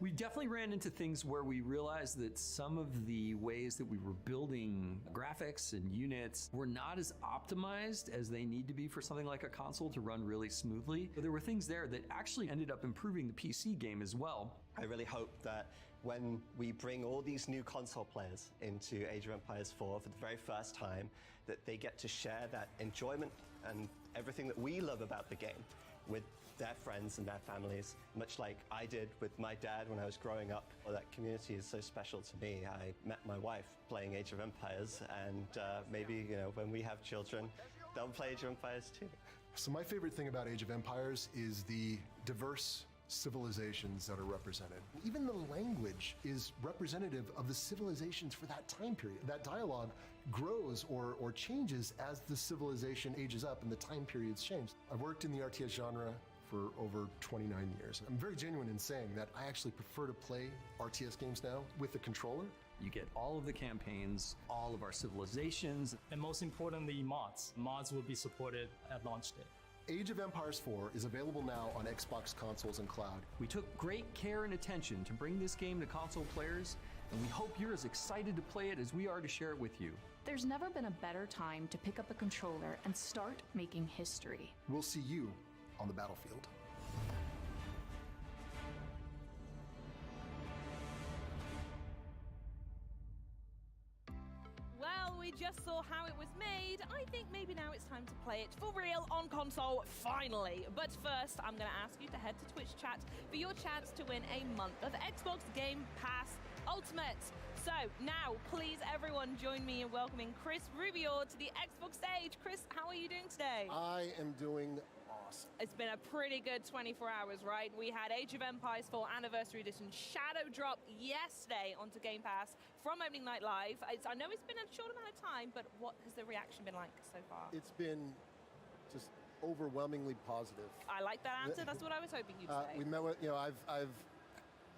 We definitely ran into things where we realized that some of the ways that we were building graphics and units were not as optimized as they need to be for something like a console to run really smoothly. But there were things there that actually ended up improving the PC game as well. I really hope that when we bring all these new console players into Age of Empires 4 for the very first time, that they get to share that enjoyment and everything that we love about the game with their friends and their families, much like I did with my dad when I was growing up. Well, that community is so special to me. I met my wife playing Age of Empires, and maybe when we have children, they'll play Age of Empires too. So my favorite thing about Age of Empires is the diverse civilizations that are represented. Even the language is representative of the civilizations for that time period. That dialogue grows or changes as the civilization ages up and the time periods change. I've worked in the RTS genre for over 29 years. I'm very genuine in saying that I actually prefer to play RTS games now with the controller. You get all of the campaigns, all of our civilizations, and most importantly, mods. Mods will be supported at launch day. Age of Empires 4 is available now on Xbox consoles and cloud. We took great care and attention to bring this game to console players, and we hope you're as excited to play it as we are to share it with you. There's never been a better time to pick up a controller and start making history. We'll see you on the battlefield. Well, we you just saw how it was made, I think maybe now it's time to play it for real on console, finally. But first, I'm going to ask you to head to Twitch chat for your chance to win a month of Xbox Game Pass Ultimate. So now, please everyone join me in welcoming Chris Rubio to the Xbox stage. Chris, how are you doing today? I am doing awesome. It's been a pretty good 24 hours, right? We had Age of Empires 4 Anniversary Edition Shadow drop yesterday onto Game Pass from Opening Night Live. I know it's been a short amount of time, but what has the reaction been like so far? It's been just overwhelmingly positive. I like that answer. That's what I was hoping you'd say. We met with, I've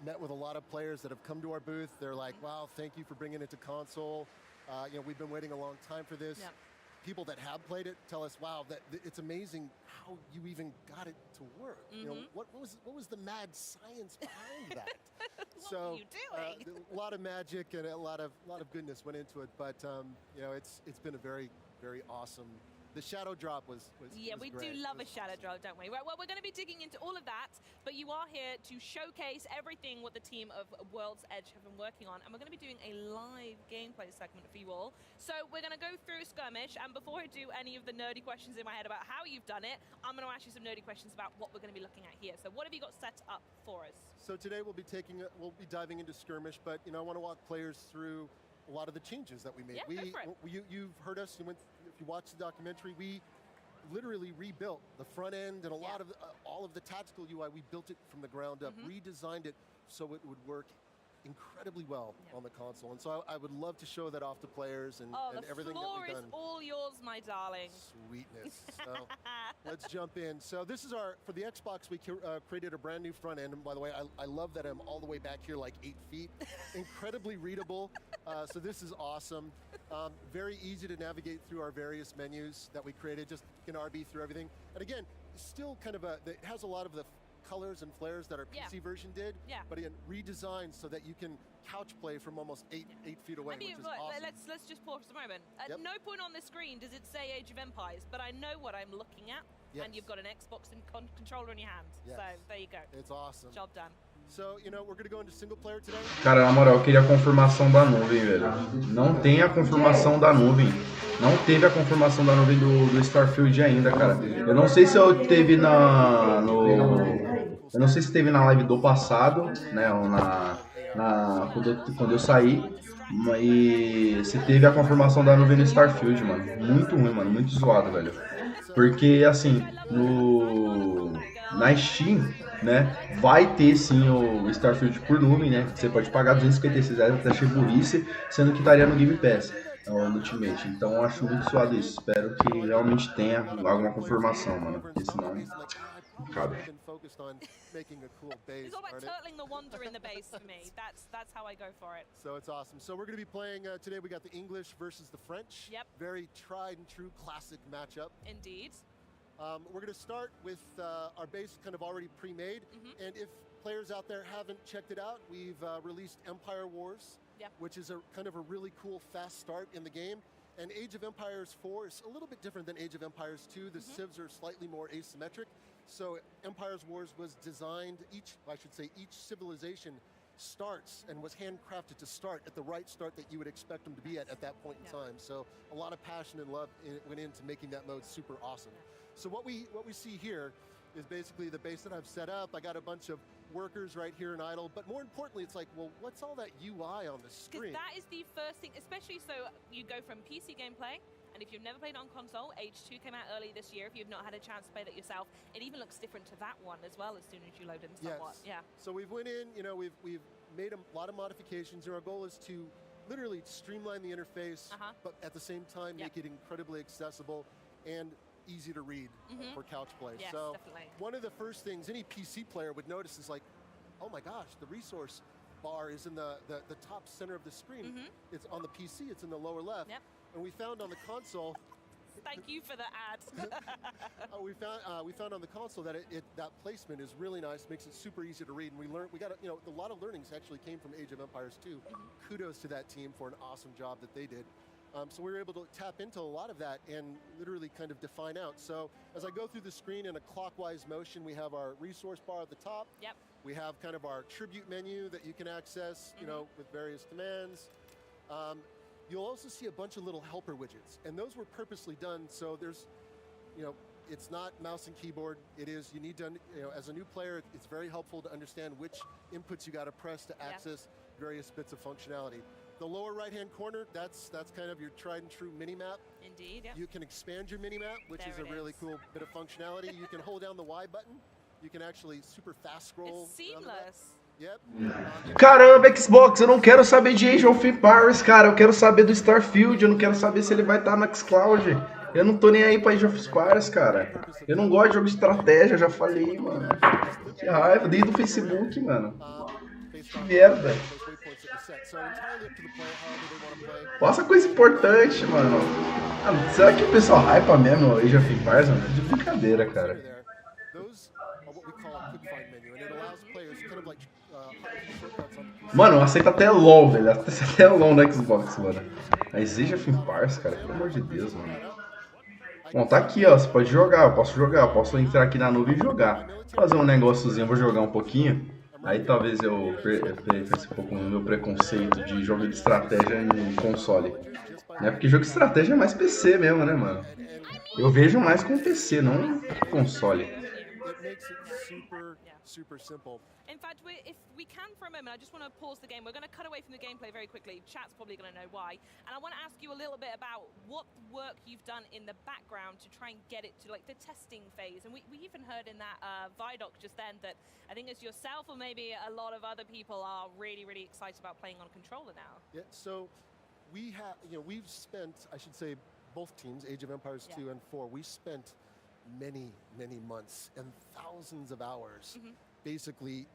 met with a lot of players that have come to our booth. They're like, wow, thank you for bringing it to console. We've been waiting a long time for this. Yep. People that have played it tell us, wow, that it's amazing how you even got it to work. What was the mad science behind that? What were you doing? A lot of magic and a lot of goodness went into it, but it's been a very, very awesome. The shadow drop was yeah, we do love a shadow drop, don't we? Right, well, we're going to be digging into all of that, but you are here to showcase everything what the team of World's Edge have been working on, and we're going to be doing a live gameplay segment for you all. So we're going to go through Skirmish, and before I do any of the nerdy questions in my head about how you've done it, I'm going to ask you some nerdy questions about what we're going to be looking at here. So what have you got set up for us? So today we'll be diving into Skirmish, but I want to walk players through a lot of the changes that we made. Yeah, you've heard us. If you watch the documentary, we literally rebuilt the front end and a lot of all of the tactical UI. We built it from the ground up, redesigned it so it would work incredibly well on the console. And so I would love to show that off to players and everything that we've done. The floor is all yours, my darling. Sweetness. So let's jump in. So this is for the Xbox, we created a brand new front end. And by the way, I love that I'm all the way back here, like 8 feet. Incredibly readable. So this is awesome. Very easy to navigate through our various menus that we created. Just can RB through everything. And again, still kind of it has a lot of the colors and flares that our PC version did, but again, redesigned so that you can couch play from almost 8 feet away, which is awesome. Let's just pause for a moment. At no point on the screen does it say Age of Empires, but I know what I'm looking at, and you've got an Xbox and controller in your hand. So there you go. It's awesome. Job done. So, we're going to go into single player today. Cara, na moral, eu queria a confirmação da nuvem, velho. Não tem a confirmação da nuvem. Não teve a confirmação da nuvem do Starfield ainda, cara. Eu não sei se eu teve eu não sei se teve na live do passado, né, ou quando eu saí, e se teve a confirmação da nuvem no Starfield, mano. Muito ruim, mano, muito zoado, velho. Porque, assim, na Steam, né, vai ter sim o Starfield por nuvem, né, você pode pagar R$256, até achei burrice, sendo que estaria no Game Pass, no Ultimate. Então eu acho muito suado isso, espero que realmente tenha alguma confirmação, mano, porque senão cabe. It's all about turtling the wonder in the base for me. That's how I go for it. So it's awesome. So we're going to be playing today. We got the English versus the French. Yep. Very tried and true classic matchup. Indeed. We're going to start with our base kind of already pre-made. And if players out there haven't checked it out, we've released Empire Wars, which is a kind of a really cool fast start in the game. And Age of Empires 4 is a little bit different than Age of Empires 2. The civs are slightly more asymmetric. So Empires Wars was designed, each civilization starts and was handcrafted to start at the right start that you would expect them to be at that point in time. So a lot of passion and love went into making that mode super awesome. So what we see here is basically the base that I've set up. I got a bunch of workers right here in idle, but more importantly, it's like, well, what's all that UI on the screen? Because that is the first thing, especially so you go from PC gameplay, and if you've never played on console, Age 2 came out early this year. If you've not had a chance to play that yourself, it even looks different to that one as well as soon as you load in somewhat. Yes. So we've went in, we've made a lot of modifications, and our goal is to literally streamline the interface, but at the same time make it incredibly accessible and easy to read for couch play. Yes, so definitely. One of the first things any PC player would notice is like, oh my gosh, the resource bar is in the top center of the screen. It's on the PC, it's in the lower left. And we found on the console. Thank you for the ad. We found on the console that that placement is really nice, makes it super easy to read, and we got a lot of learnings actually came from Age of Empires 2. Kudos to that team for an awesome job that they did. So we were able to tap into a lot of that and literally kind of define out. So as I go through the screen in a clockwise motion, we have our resource bar at the top. We have kind of our tribute menu that you can access, with various commands. you'll also see a bunch of little helper widgets, and those were purposely done so there's, it's not mouse and keyboard. It is, you need to, as a new player, it's very helpful to understand which inputs you got to press to access various bits of functionality. The lower right-hand corner, that's kind of your tried and true mini-map. Indeed, yeah. You can expand your mini-map, which is a really cool bit of functionality. You can hold down the Y button. You can actually super fast scroll. It's seamless. Yep. Caramba, Xbox, eu não quero saber de Age of Empires, cara. Eu quero saber do Starfield. Eu não quero saber se ele vai estar no Xcloud. Eu não tô nem aí pra Age of Empires, cara. Eu não gosto de jogo de estratégia, já falei, mano. Que raiva, desde o Facebook, mano. Que merda. Nossa, coisa importante, mano. Ah, será que o pessoal hypa mesmo Age of Empires, mano? De brincadeira, cara. Mano, aceita até LOL, velho. Aceita até LOL no Xbox, mano. Mas Age of Empires, cara, pelo amor de Deus, mano. Bom, tá aqui, ó. Você pode jogar, eu posso jogar. Eu posso entrar aqui na nuvem e jogar. Vou fazer um negóciozinho, vou jogar um pouquinho. Aí talvez eu perca um pouco o meu preconceito de jogo de estratégia em console. Né? Porque jogo de estratégia é mais PC mesmo, né, mano? Eu vejo mais com PC, não console. Super simple. In fact, if we can for a moment, I just want to pause the game. We're going to cut away from the gameplay very quickly. Chat's probably going to know why. And I want to ask you a little bit about what work you've done in the background to try and get it to like the testing phase. And we even heard in that Vidoc just then that I think it's yourself or maybe a lot of other people are really, really excited about playing on controller now. Yeah, so we have, we've spent, I should say, both teams, Age of Empires 2 and 4, we spent many months and thousands of hours basically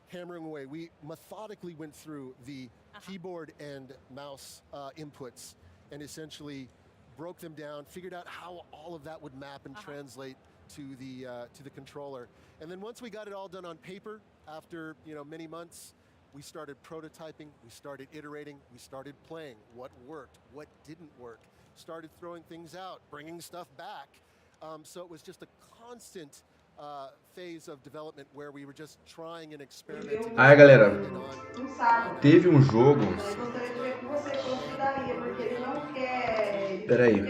hammering away. We methodically went through the keyboard and mouse inputs and essentially broke them down, figured out how all of that would map and translate to the controller. And then once we got it all done on paper, after many months, we started prototyping, we started iterating, we started playing what worked, what didn't work, started throwing things out, bringing stuff back. So it was just a constant phase of development where we were just trying and experimenting. Aí, galera, teve um jogo. Peraí.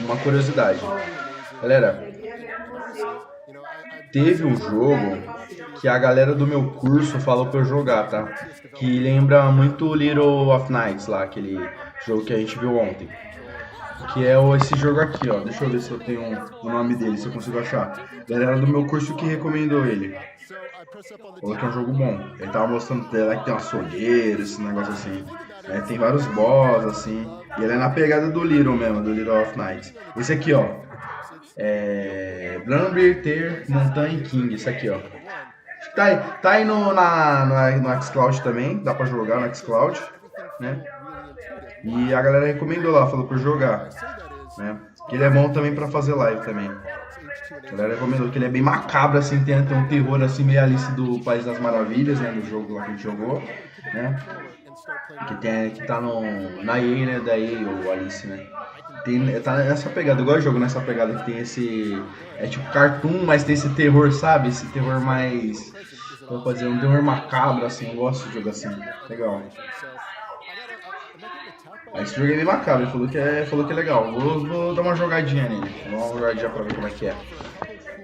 Uma curiosidade. Galera, teve um jogo que a galera do meu curso falou pra eu jogar, tá? Que lembra muito Little of Nights lá, aquele jogo que a gente viu ontem. Que é esse jogo aqui, ó. Deixa eu ver se eu tenho o nome dele, se eu consigo achar. A galera do meu curso que recomendou ele. Falou que é um jogo bom. Ele tava mostrando lá que tem uma fogueira, esse negócio assim. Tem vários boss, assim. E ele é na pegada do Little mesmo, do Little of Nights. Esse aqui, ó. Blamberter Mountain King, esse aqui, ó. Tá aí no Xcloud também, dá pra jogar no Xcloud, né? E a galera recomendou lá, falou pra eu jogar, né? Que ele é bom também pra fazer live também. A galera recomendou que ele é bem macabro, assim, tem um terror assim meio Alice do País das Maravilhas, né? Do jogo lá que a gente jogou, né? Que tá na EA, né? Da EA, ou Alice, né? Tá nessa pegada, eu gosto de jogo nessa pegada que tem esse... É tipo cartoon, mas tem esse terror, sabe? Esse terror mais... Como pode dizer, um terror macabro, assim, eu gosto de jogo assim. Legal. Esse jogo é bem macabro, ele falou que é legal. Vou dar uma jogadinha nele. Vou dar uma jogadinha pra ver como é que é.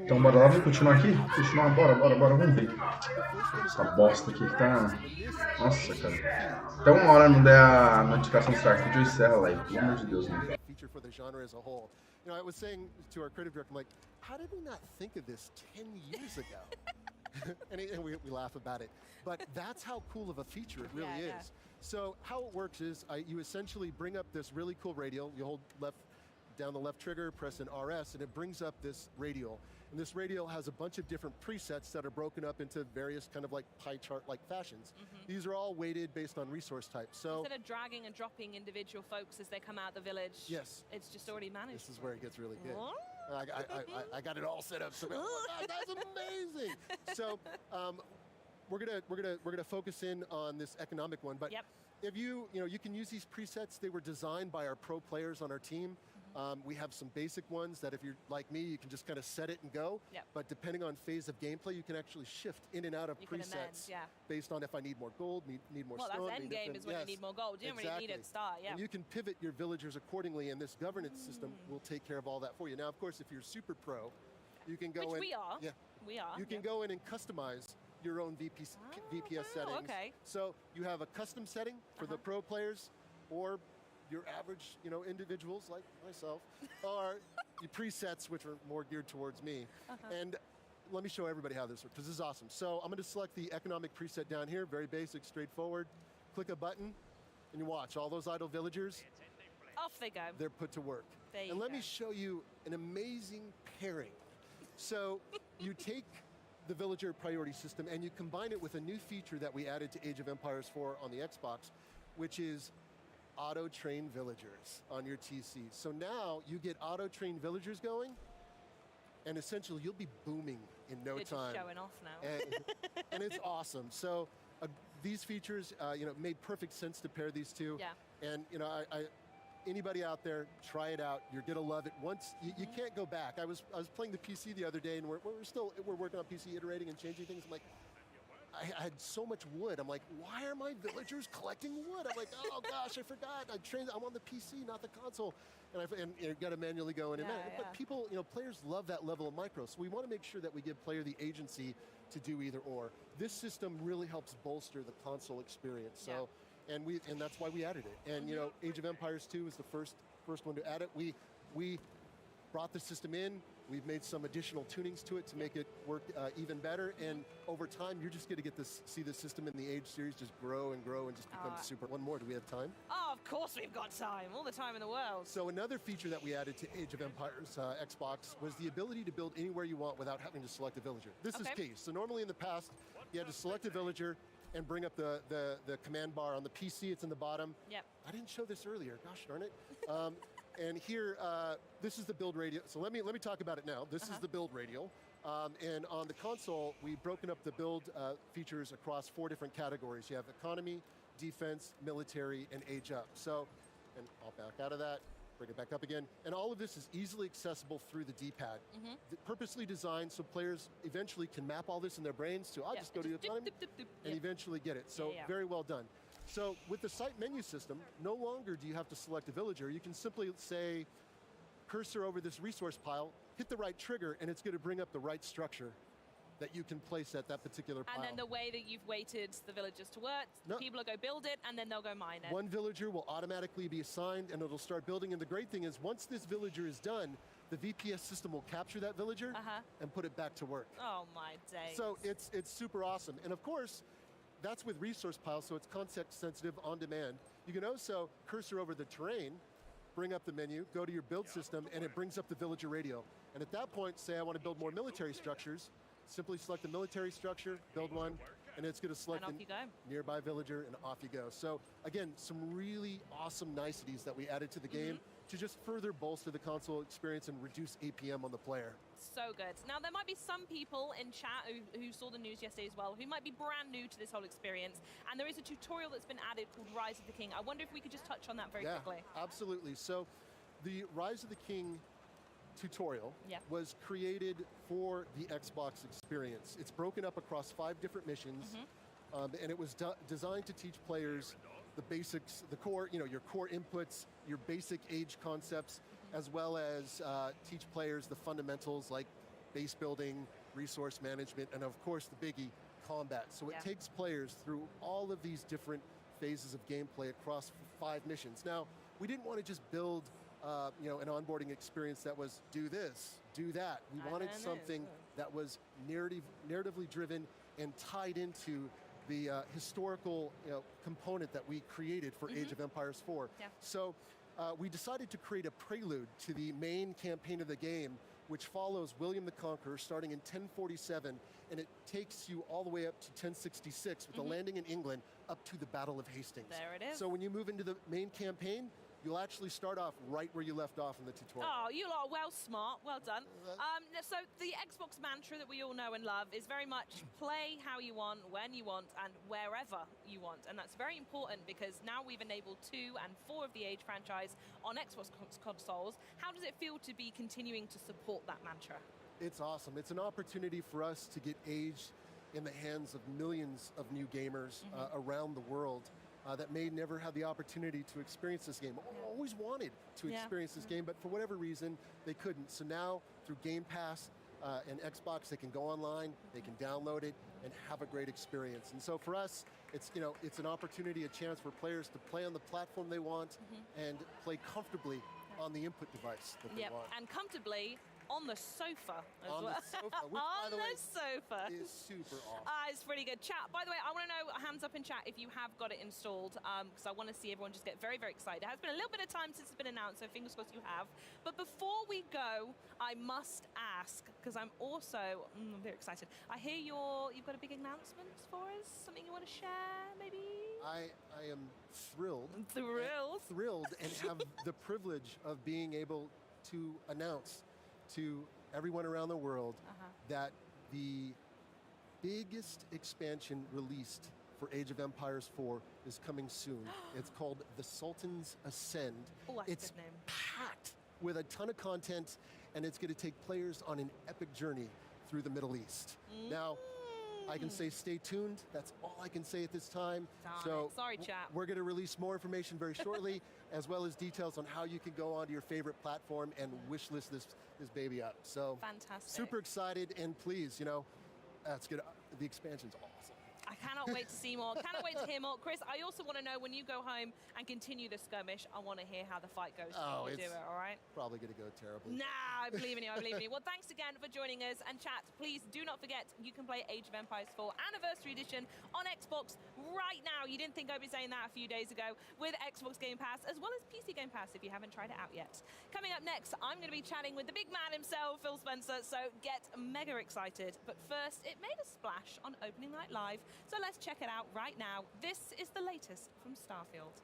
Então bora lá, vamos continuar aqui? Continuar, bora, vamos ver. Essa bosta aqui que tá... Nossa, cara. Até uma hora não der a notificação do Starfield, eu encerro a live. Pelo amor de Deus, mano. I was saying to our creative director, I'm like, how did we not think of this 10 years ago? and we laugh about it. But that's how cool of a feature it really is. So how it works is you essentially bring up this really cool radial. You hold down the left trigger, press an RS, and it brings up this radial. And this radial has a bunch of different presets that are broken up into various kind of like pie chart-like fashions. These are all weighted based on resource type. So instead of dragging and dropping individual folks as they come out the village, it's just already managed. This is where it gets really good. I got it all set up. So that's amazing. So we're gonna focus in on this economic one, but if you can use these presets. They were designed by our pro players on our team. We have some basic ones that if you're like me, you can just kind of set it and go. Yep. But depending on phase of gameplay, you can actually shift in and out of You can presets amend, yeah. based on if I need more gold, need more Well, stone. that's need end game different- is when yes, you need more gold. You don't really need it at the start, yeah. And you can pivot your villagers accordingly, and this governance system will take care of all that for you. Now, of course, if you're super pro, you can go in. Which we are. Yeah. We are. You can go in and customize your own VPS settings. okay. So you have a custom setting for the pro players, or your average, individuals like myself, or your presets, which are more geared towards me. And let me show everybody how this works, because this is awesome. So I'm going to select the economic preset down here, very basic, straightforward. Click a button, and you watch all those idle villagers. Off they go. They're put to work. There you And let go. me show you an amazing pairing. So you take the villager priority system and you combine it with a new feature that we added to Age of Empires 4 on the Xbox, which is auto-train villagers on your TC. So now you get auto-train villagers going, and essentially you'll be booming in no You're time. just showing off now. And it's awesome. So these features, made perfect sense to pair these two. Yeah. And anybody out there, try it out. You're gonna love it. Once you can't go back. I was playing the PC the other day, and we're working on PC, iterating and changing things. I'm like, I had so much wood. I'm like, why are my villagers collecting wood? I'm like, oh gosh, I forgot. I'm on the PC, not the console, and you got to manually go in and out. But people, players love that level of micro. So we want to make sure that we give player the agency to do either or. This system really helps bolster the console experience. So. And that's why we added it. And Age of Empires 2 was the first one to add it. We brought the system in. We've made some additional tunings to it to make it work even better. And over time, you're just going to see the system in the Age series just grow and grow and just become super. One more. Do we have time? Oh, of course we've got time. All the time in the world. So another feature that we added to Age of Empires Xbox was the ability to build anywhere you want without having to select a villager. This is key. So normally in the past, you had to select a villager and bring up the command bar. On the PC, it's in the bottom. Yep. I didn't show this earlier. Gosh darn it. And here, this is the build radial. So let me talk about it now. This is the build radial. And on the console, we've broken up the build features across 4 different categories. You have economy, defense, military, and age up. So, and I'll back out of that. Bring it back up again. And all of this is easily accessible through the D-pad. Purposely designed so players eventually can map all this in their brains to, just go to economy and eventually get it. So very well done. So with the site menu system, no longer do you have to select a villager. You can simply say, cursor over this resource pile, hit the right trigger, and it's going to bring up the right structure that you can place at that particular pile. And then the way that you've weighted the villagers to work, people will go build it, and then they'll go mine it. One villager will automatically be assigned, and it'll start building. And the great thing is, once this villager is done, the VPS system will capture that villager and put it back to work. Oh my days. So it's super awesome. And of course, that's with resource piles, so it's context sensitive, on demand. You can also cursor over the terrain, bring up the menu, go to your build system, and it brings up the villager radio. And at that point, say I want to build more military structures, simply select the military structure, build one, and it's going to select and off you go. Nearby villager, and off you go. So again, some really awesome niceties that we added to the game to just further bolster the console experience and reduce APM on the player. So good. Now, there might be some people in chat who saw the news yesterday as well, who might be brand new to this whole experience, and there is a tutorial that's been added called Rise of the King. I wonder if we could just touch on that very quickly. Absolutely. So the Rise of the King tutorial was created for the Xbox experience. It's broken up across 5 different missions, and it was designed to teach players the basics, the core, your core inputs, your basic age concepts, as well as teach players the fundamentals like base building, resource management, and of course the biggie, combat. So it takes players through all of these different phases of gameplay across 5 missions. Now, we didn't want to just build an onboarding experience that was do this, do that. We wanted something that was narratively driven and tied into the historical component that we created for Age of Empires 4. So we decided to create a prelude to the main campaign of the game, which follows William the Conqueror starting in 1047, and it takes you all the way up to 1066 with a landing in England up to the Battle of Hastings. There it is. So when you move into the main campaign, you'll actually start off right where you left off in the tutorial. Oh, you lot are well smart. Well done. So the Xbox mantra that we all know and love is very much play how you want, when you want, and wherever you want. And that's very important because now we've enabled 2 and 4 of the Age franchise on Xbox consoles. How does it feel to be continuing to support that mantra? It's awesome. It's an opportunity for us to get Age in the hands of millions of new gamers around the world that may never have the opportunity to experience this game. Always wanted to experience this game, but for whatever reason, they couldn't. So now, through Game Pass and Xbox, they can go online, they can download it, and have a great experience. And so for us, it's, you know, it's an opportunity, a chance for players to play on the platform they want and play comfortably on the input device that they want. And comfortably on the sofa as on well. The sofa, which, by the way, sofa is super awesome. It's pretty good. Chat, by the way, I want to know, hands up in chat if you have got it installed, because I want to see everyone just get very, very excited. It has been a little bit of time since it's been announced, so fingers crossed you have. But before we go, I must ask, because I'm also very excited. I hear you've got a big announcement for us, something you want to share, maybe? I am thrilled. Thrilled and have the privilege of being able to announce to everyone around the world that the biggest expansion released for Age of Empires 4 is coming soon. It's called The Sultan's Ascend. It's a good name. Packed with a ton of content, and it's going to take players on an epic journey through the Middle East. Now, I can say stay tuned. That's all I can say at this time. Sorry, chat. We're going to release more information very shortly, as well as details on how you can go onto your favorite platform and wish list this baby up. So fantastic. Super excited, and please, you know, that's good. The expansion's awesome. I cannot wait to see more. Cannot wait to hear more. Chris, I also want to know when you go home and continue the skirmish, I want to hear how the fight goes. Oh, you do it, all right? Probably going to go terribly. Nah, I believe in you. I believe in you. Well, thanks again for joining us. And chat, please do not forget, you can play Age of Empires 4 Anniversary Edition on Xbox right now. You didn't think I'd be saying that a few days ago with Xbox Game Pass, as well as PC Game Pass if you haven't tried it out yet. Coming up next, I'm going to be chatting with the big man himself, Phil Spencer, so get mega excited. But first, it made a splash on Opening Night Live, so let's check it out right now. This is the latest from Starfield.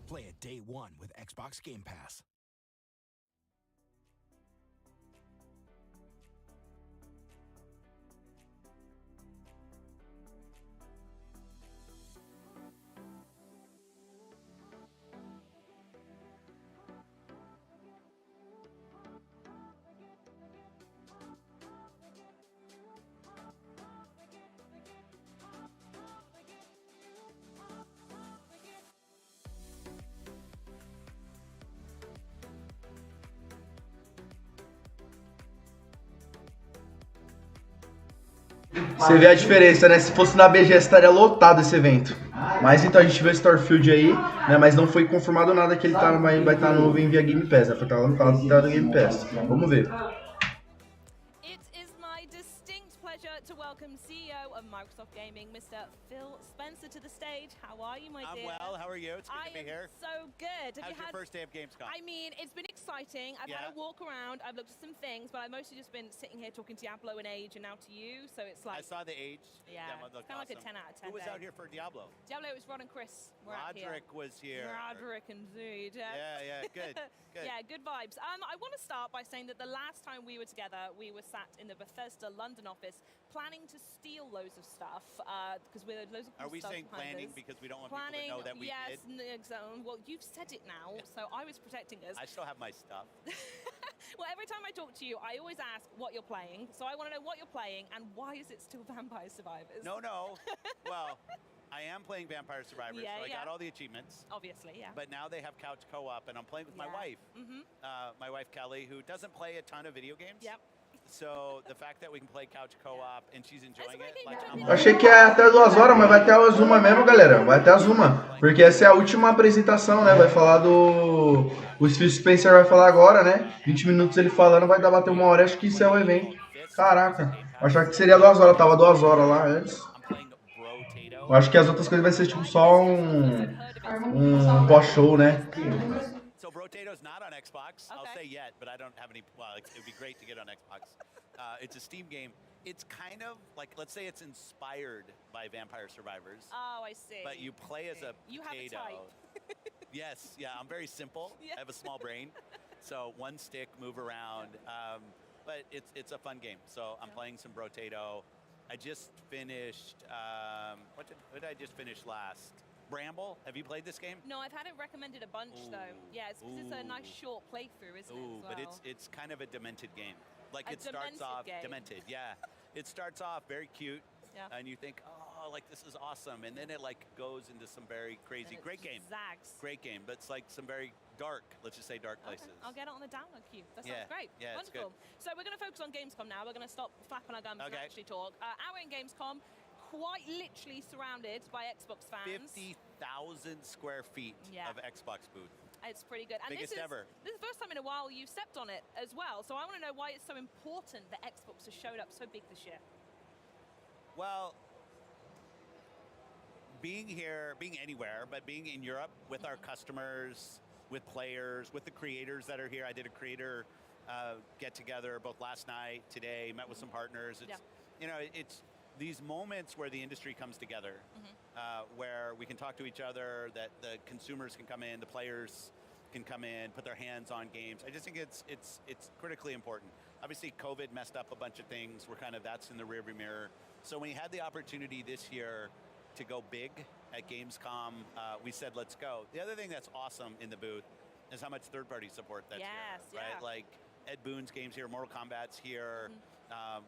Play it day one with Xbox Game Pass. Você vê a diferença, né? Se fosse na BGS estaria lotado esse evento. Mas então a gente vê o Starfield aí, né? Mas não foi confirmado nada que ele vai estar no via Game Pass, né? Foi falado que tá no Game Pass. Vamos ver. To welcome CEO of Microsoft Gaming, Mr. Phil Spencer, to the stage. How are you, my dear? I'm well. How are you? It's good to be here. So good. How's your first day of Gamescom? I mean, it's been exciting. I've had a walk around. I've looked at some things, but I've mostly just been sitting here talking Diablo and Age, and now to you. So it's like I saw the Age. Yeah, it's kind of like a 10 out of 10. Who was out here for Diablo? Diablo, it was Rod and Chris. Roderick was here. Roderick indeed. Yeah, good. Good. Yeah, good vibes. I want to start by saying that the last time we were together, we were sat in the Bethesda London office planning to steal loads of stuff because we're loads of. Are we saying planning because we don't want people to know that we did? Yes, exactly. Well, you've said it now, so I was protecting us. I still have my stuff. Well, every time I talk to you, I always ask what you're playing. So I want to know what you're playing and why is it still Vampire Survivors? No. Well, I am playing Vampire Survivors, so I got all the achievements. Obviously, yeah. But now they have couch co-op, and I'm playing with my wife. My wife, Kelly, who doesn't play a ton of video games. Yep. So the fact that we can play couch co-op and she's enjoying it, like Eu achei que é até 2 horas, mas vai até as 1 mesmo, galera. Vai até as 1. Porque essa é a última apresentação, né? Vai falar do... O Phil Spencer vai falar agora, né? 20 minutos ele falando, vai dar bater 1 hora. Acho que isso é o evento. Caraca. Eu achava que seria 2 horas. Tava 2 horas lá antes. Eu acho que as outras coisas vai ser tipo só um pós-show, né? So Brotato's not on Xbox. I'll say yet, but I don't have any. Well, it would be great to get on Xbox. It's a Steam game. It's kind of like, let's say it's inspired by Vampire Survivors. Oh, I see. But you play as a you potato. Have a type. Yes, yeah, I'm very simple. I have a small brain, so one stick, move around. But it's a fun game. So I'm playing some Brotato. I just finished. What did I just finish last? Bramble. Have you played this game? No, I've had it recommended a bunch though. Yeah, it's because it's a nice short playthrough, isn't it? As well? But it's kind of a demented game. Like A it starts off game. demented. Yeah, it starts off very cute, Yeah. and you think, oh, like this is awesome, and then it like goes into some very crazy. Great game. Zags. Great game, but it's like some very dark. Let's just say dark places. I'll get it on the download queue. That Yeah. sounds great. Yeah, it's Wonderful. So we're going to focus on Gamescom now. We're going to stop flapping our gums and Okay. actually talk. Our in Gamescom, quite literally surrounded by Xbox fans. 50,000 square feet of Xbox booth. It's pretty good. And Biggest ever. This is the first time in a while you've stepped on it as well. So I want to know why it's so important that Xbox has showed up so big this year. Well, being here, being anywhere, but being in Europe with our customers, with players, with the creators that are here. I did a creator get together both last night, today, met with some partners. It's, you know, it's these moments where the industry comes together, where we can talk to each other, that the consumers can come in, the players can come in, put their hands on games. I just think it's critically important. Obviously, COVID messed up a bunch of things. That's in the rearview mirror. So when you had the opportunity this year to go big at Gamescom, we said, let's go. The other thing that's awesome in the booth is how much third-party support that's here, right? Like Ed Boon's games here, Mortal Kombat's here.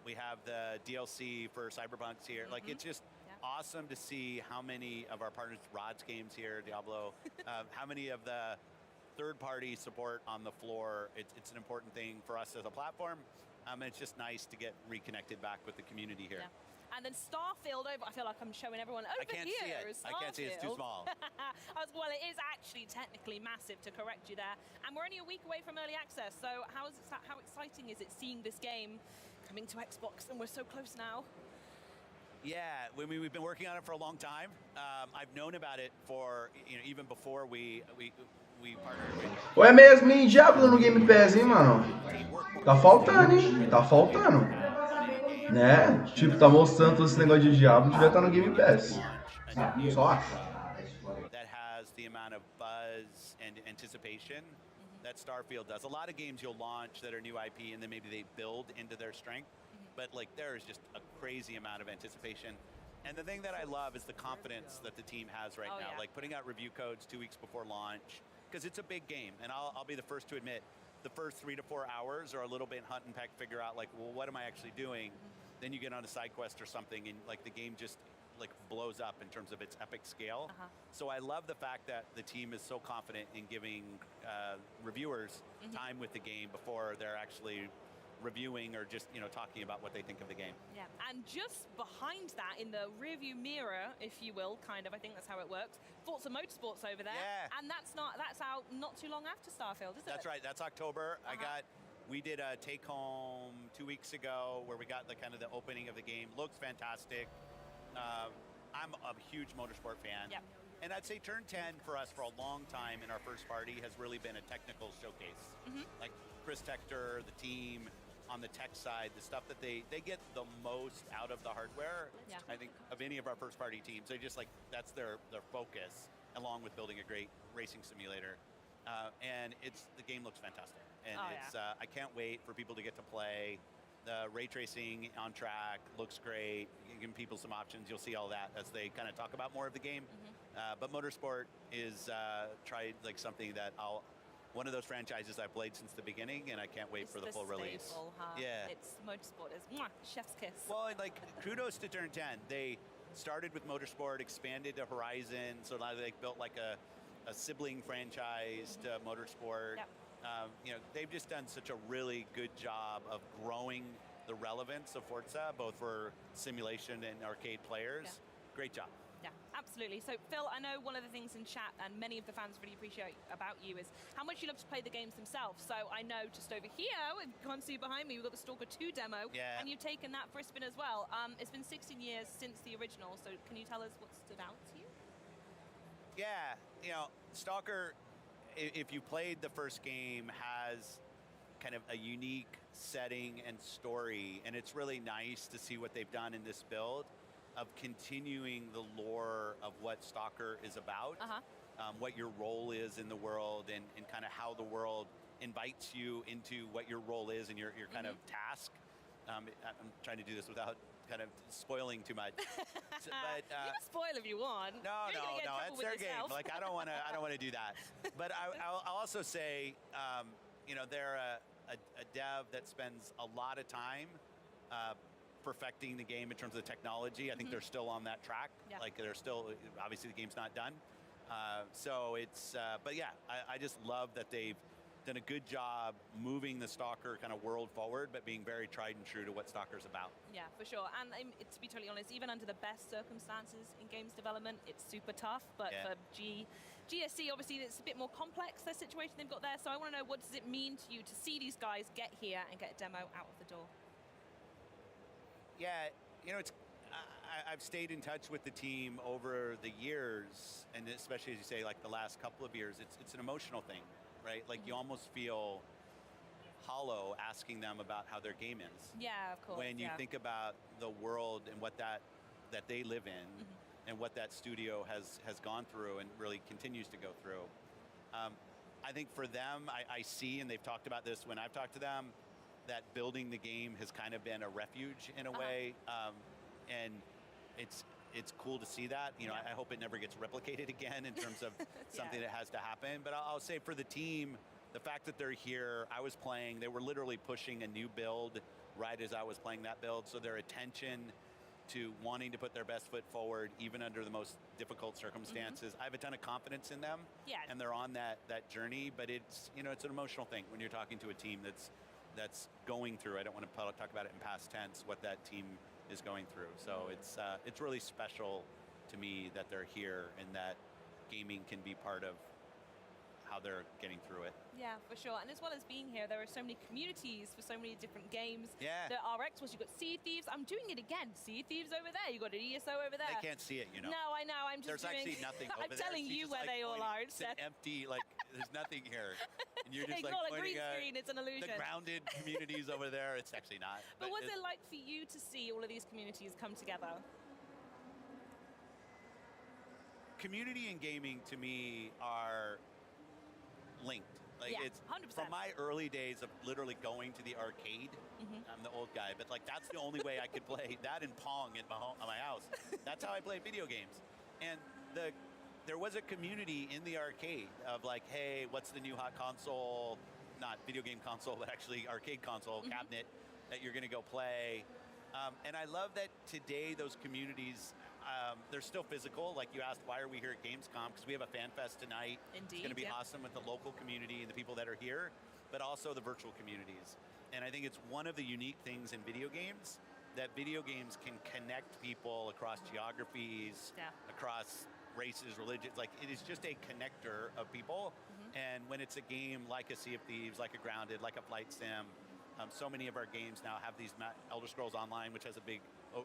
We have the DLC for Cyberpunk's here. Like it's just awesome to see how many of our partners, Rod's games here, Diablo, how many of the third-party support on the floor. It's an important thing for us as a platform. And it's just nice to get reconnected back with the community here. And then Starfield over. I feel like I'm showing everyone over I can't see it. I can't see it. It's too small. Well, it is actually technically massive, to correct you there. And we're only a week away from early access. So how exciting is it seeing this game coming to Xbox, and we're so close now? Yeah, we've been working on it for a long time. I've known about it for even before we partnered with. Ou é mesmo, hein? Diablo no Game Pass, hein, mano? Tá faltando, hein? Tá faltando. Né? Tipo, tá mostrando todo esse negócio de Diablo, devia estar no Game Pass. Só acho. That has the amount of buzz and anticipation that Starfield does. A lot of games you'll launch that are new IP and then maybe they build into their strength, but like there is just a crazy amount of anticipation. And the thing that I love is the confidence that the team has right now, like putting out review codes 2 weeks before launch, because it's a big game. And I'll be the first to admit, the first 3 to 4 hours are a little bit hunt and peck, figure out like, well, what am I actually doing? Then you get on a side quest or something, and like the game just like blows up in terms of its epic scale. So I love the fact that the team is so confident in giving reviewers time with the game before they're actually reviewing or just, talking about what they think of the game. Yeah, and just behind that, in the rearview mirror, if you will, kind of, I think that's how it works, Forza Motorsport's over there. Yeah. And that's out not too long after Starfield, is it? That's right, that's October. We did a take-home 2 weeks ago where we got the opening of the game. Looks fantastic. I'm a huge motorsport fan. Yep. And I'd say Turn 10 for us for a long time in our first party has really been a technical showcase. Like Chris Tector, the team, on the tech side, the stuff that they get the most out of the hardware, I think, of any of our first party teams. They just that's their focus, along with building a great racing simulator. And the game looks fantastic. And I can't wait for people to get to play. The ray tracing on track looks great. Giving people some options. You'll see all that as they kind of talk about more of the game. But Motorsport is something that one of those franchises I've played since the beginning, and I can't wait for the full release. Staple, huh? Yeah. It's Motorsport is chef's kiss. Well, and kudos to Turn 10. They started with Motorsport, expanded to Horizon, so now they built a sibling franchise to Motorsport. Yep. They've just done such a really good job of growing the relevance of Forza, both for simulation and arcade players. Yeah. Great job. Yeah, absolutely. So, Phil, I know one of the things in chat, and many of the fans really appreciate about you, is how much you love to play the games themselves. So I know just over here, you can't see behind me, we've got the Stalker 2 demo, and you've taken that for a spin as well. It's been 16 years since the original, so can you tell us what stood out to you? Yeah, Stalker, if you played the first game, has kind of a unique setting and story, and it's really nice to see what they've done in this build of continuing the lore of what Stalker is about, what your role is in the world, and kind of how the world invites you into what your role is and your kind of task. I'm trying to do this without kind of spoiling too much. But, you can spoil if you want. No, it's their game. I don't want to do that. But I'll also say, they're a dev that spends a lot of time perfecting the game in terms of the technology. I think they're still on that track. Yeah. They're still, obviously the game's not done. So it's, but yeah, I just love that they've done a good job moving the Stalker kind of world forward, but being very tried and true to what Stalker's about. Yeah, for sure. And to be totally honest, even under the best circumstances in games development, it's super tough. But for GSC, obviously, it's a bit more complex, their situation they've got there. So I want to know, what does it mean to you to see these guys get here and get a demo out of the door? Yeah, I've stayed in touch with the team over the years, and especially, as you say, the last couple of years, it's an emotional thing. Right? You almost feel hollow asking them about how their game is. Yeah, of course. When you think about the world and what that they live in, and what that studio has gone through and really continues to go through. I think for them, I see, and they've talked about this when I've talked to them, that building the game has kind of been a refuge in a way, and it's cool to see that. I hope it never gets replicated again in terms of something that has to happen. But I'll say for the team, the fact that they're here, I was playing, they were literally pushing a new build right as I was playing that build. So their attention to wanting to put their best foot forward, even under the most difficult circumstances. I have a ton of confidence in them, and they're on that journey. But it's it's an emotional thing when you're talking to a team that's going through. I don't want to talk about it in past tense, what that team is going through. So it's really special to me that they're here and that gaming can be part of how they're getting through it. Yeah, for sure. And as well as being here, there are so many communities for so many different games. Yeah. There are Xbox, you've got Sea Thieves. I'm doing it again. Sea Thieves over there. You've got an ESO over there. They can't see it, No, I know. I'm just There's actually nothing over I'm there. telling you where they all are. It's an empty, there's nothing here. And you're just Ignore the pointing green screen. It's an illusion. The grounded communities over there. It's actually not. But what's it like for you to see all of these communities come together? Community and gaming, to me, are linked. It's 100%. From my early days of literally going to the arcade. I'm the old guy, but that's the only way I could play that and Pong at my house. That's how I played video games. And there was a community in the arcade of hey, what's the new hot console? Not video game console, but actually arcade console cabinet that you're going to go play. And I love that today those communities, they're still physical. You asked, why are we here at Gamescom? Because we have a fan fest tonight. Indeed, it's going to be awesome with the local community and the people that are here. but also the virtual communities. And I think it's one of the unique things in video games, that video games can connect people across geographies, across races, religions. Like, it is just a connector of people. And when it's a game like a Sea of Thieves, like a Grounded, like a Flight Sim, so many of our games now have these Elder Scrolls Online, which has a big,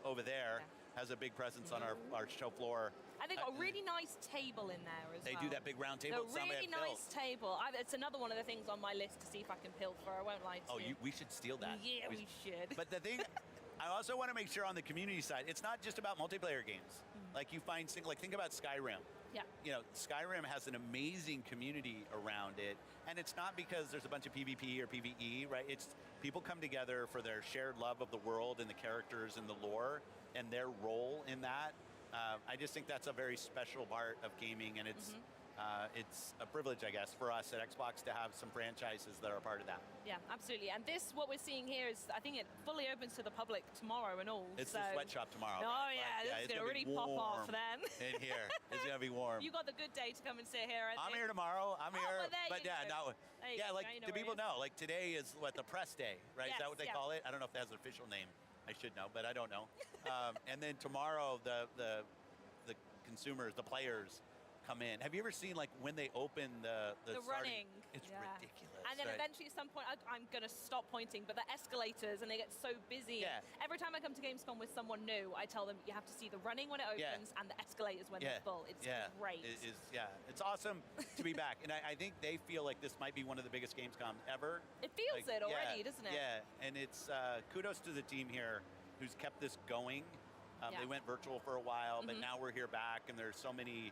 over there, has a big presence on our show floor. And they've got a really nice table in there as well. They do that big round table. A really nice table. It's another one of the things on my list to see if I can pilfer. I won't lie to you. We should steal that. Yeah, we should. But the thing, I also want to make sure on the community side, it's not just about multiplayer games. Like you find, like think about Skyrim. Yeah. You know, Skyrim has an amazing community around it. And it's not because there's a bunch of PvP or PvE, right? It's people come together for their shared love of the world and the characters and the lore and their role in that. I just think that's a very special part of gaming, and it's a privilege, I guess, for us at Xbox to have some franchises that are a part of that. Yeah, absolutely. And this, what we're seeing here is, I think it fully opens to the public tomorrow and all. It's the sweatshop tomorrow. Oh yeah, this is going to really pop off then. In here, it's going to be warm. You got the good day to come and sit here. I'm here tomorrow. I'm here. Well, But like do people know? Like today is what, the press day, right? Is that what they call it? I don't know if that has an official name. I should know, but I don't know. And then tomorrow, the consumers, the players, come in. Have you ever seen like when they open the running? It's ridiculous. And then eventually at some point, I'm going to stop pointing, but the escalators, and they get so busy. Yeah. Every time I come to Gamescom with someone new, I tell them you have to see the running when it opens and the escalators when they're full. It's great. It's awesome to be back. And I think they feel like this might be one of the biggest Gamescom ever. It feels it already, doesn't it? Yeah, and it's kudos to the team here who's kept this going. They went virtual for a while, but now we're here back, and there's so many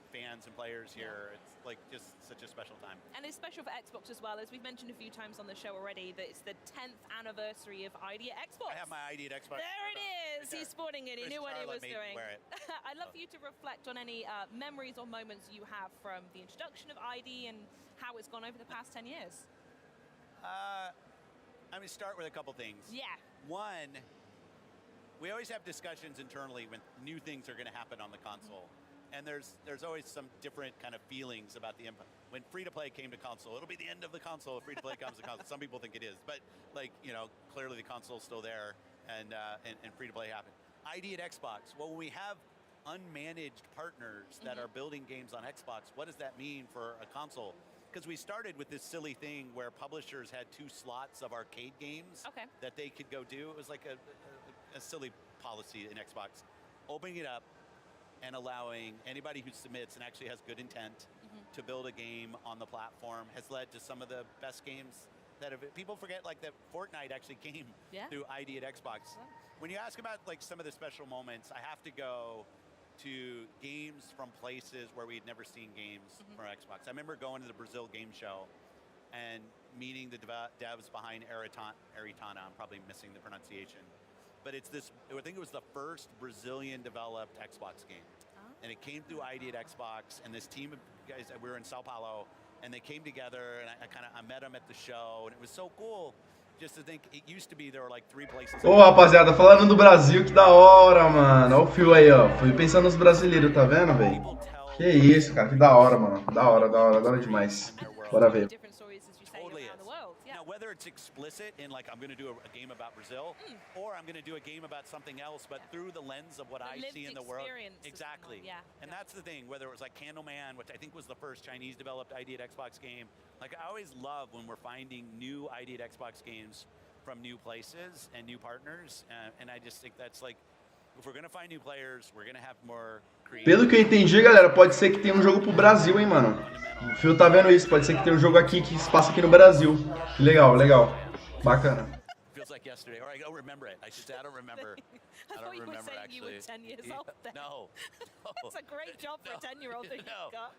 fans and players here. It's like just such a special time. And it's special for Xbox as well, as we've mentioned a few times on the show already, that it's the 10th anniversary of ID at Xbox. I have my ID at Xbox. There it is. He's sporting it. He knew what he was doing. Wear it. I'd love for you to reflect on any memories or moments you have from the introduction of ID and how it's gone over the past 10 years. I'm going to start with a couple things. Yeah. One, we always have discussions internally when new things are going to happen on the console. And there's always some different kind of feelings about the impact. When free-to-play came to console, it'll be the end of the console if free-to-play comes to console. Some people think it is. But, like, you know, clearly the console's still there and free-to-play happened. ID at Xbox. Well, when we have unmanaged partners that are building games on Xbox, what does that mean for a console? Because we started with this silly thing where publishers had 2 slots of arcade games that they could go do. It was like a silly policy in Xbox. Opening it up and allowing anybody who submits and actually has good intent to build a game on the platform has led to some of the best games that have. People forget like that Fortnite actually came through ID at Xbox. When you ask about like some of the special moments, I have to go to games from places where we'd never seen games from Xbox. I remember going to the Brazil game show and meeting the devs behind Aritana. I'm probably missing the pronunciation. But it's this, I think it was the first Brazilian developed Xbox game. And it came through ID at Xbox, and this team of guys, we were in Sao Paulo, and they came together, and I met them at the show, and it was so cool just to think, it used to be there were like 3 places. Ô, rapaziada, falando do Brasil, que da hora, mano. Olha o fio aí, ó. Fui pensando nos brasileiros, tá vendo, velho? Que isso, cara, que da hora, mano. Da hora demais. Bora ver. Now, whether it's explicit in like I'm going to do a game about Brazil, or I'm going to do a game about something else, but through the lens of what I see in the world. Exactly. And that's the thing, whether it was like Candleman, which I think was the first Chinese developed ID at Xbox game. Like I always love when we're finding new ID at Xbox games from new places and new partners. And I just think that's like, if we're going to find new players, we're going to have more creative. Pelo que eu entendi, galera, pode ser que tenha um jogo pro Brasil, hein, mano. O Phil tá vendo isso, pode ser que tenha um jogo aqui que se passa aqui no Brasil. Que legal, bacana. Feels like yesterday, or I don't remember it. I should say I don't remember. I thought you were saying actually. you were 10 years old then. No. It's a great job for a 10-year-old that you've got.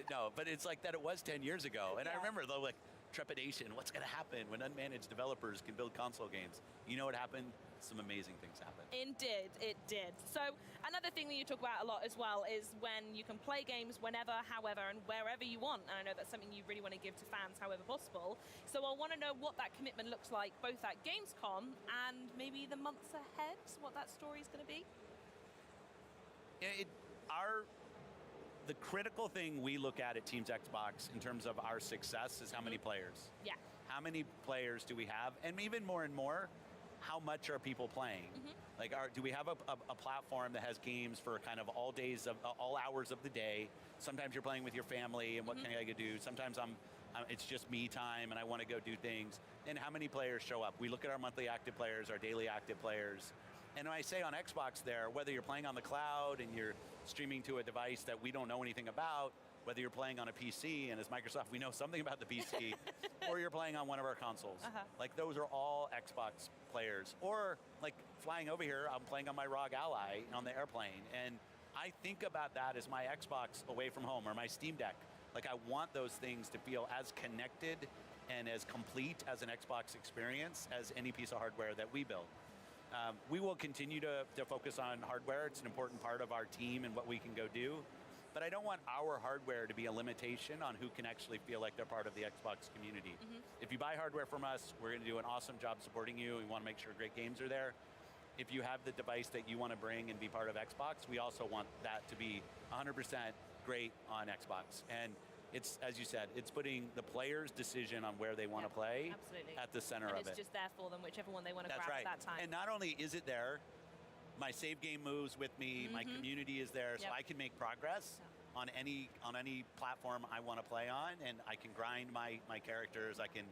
No, but it's like that it was 10 years ago. And I remember though, like, trepidation. What's going to happen when unmanaged developers can build console games? You know what happened? Some amazing things happened. It did. So another thing that you talk about a lot as well is when you can play games whenever, however, and wherever you want. And I know that's something you really want to give to fans however possible. So I want to know what that commitment looks like both at Gamescom and maybe the months ahead, what that story is going to be. the critical thing we look at Teams Xbox in terms of our success is how many players. Yeah. How many players do we have? And even more and more, how much are people playing? Like, do we have a platform that has games for kind of all days of all hours of the day? Sometimes you're playing with your family, and what can I do? Sometimes it's just me time, and I want to go do things. And how many players show up? We look at our monthly active players, our daily active players. And when I say on Xbox there, whether you're playing on the cloud and you're streaming to a device that we don't know anything about, whether you're playing on a PC, and as Microsoft, we know something about the PC, or you're playing on one of our consoles. Like, those are all Xbox players. Or, like, flying over here, I'm playing on my ROG Ally on the airplane. And I think about that as my Xbox away from home, or my Steam Deck. Like, I want those things to feel as connected and as complete as an Xbox experience as any piece of hardware that we build. We will continue to focus on hardware. It's an important part of our team and what we can go do. But I don't want our hardware to be a limitation on who can actually feel like they're part of the Xbox community. If you buy hardware from us, we're going to do an awesome job supporting you. We want to make sure great games are there. If you have the device that you want to bring and be part of Xbox, we also want that to be 100% great on Xbox. And it's, as you said, it's putting the player's decision on where they want to play at the center of it. It's just there for them, whichever one they want to That's grab right. at that time. And not only is it there, my save game moves with me, my community is there, so I can make progress on any platform I want to play on, and I can grind my characters, I can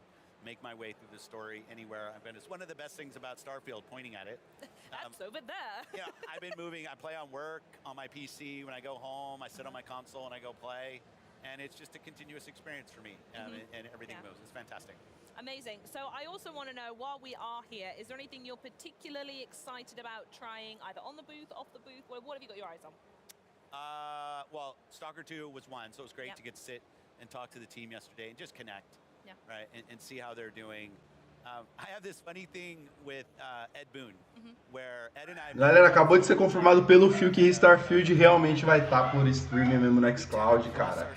make my way through the story anywhere I've been. It's one of the best things about Starfield, pointing at it. That's over there. Yeah, I've been moving. I play on work, on my PC. When I go home, I sit on my console and I go play. And it's just a continuous experience for me, and everything moves. It's fantastic. Amazing. So I also want to know, while we are here, is there anything you're particularly excited about trying, either on the booth, off the booth? What have you got your eyes on? Well, Stalker 2 was one, so it was great to get to sit and talk to the team yesterday and just connect, right, and see how they're doing. I have this funny thing with Ed Boon, where Ed and I... Galera, acabou de ser confirmado pelo Phil que Starfield realmente vai estar por streaming mesmo no Xcloud, cara.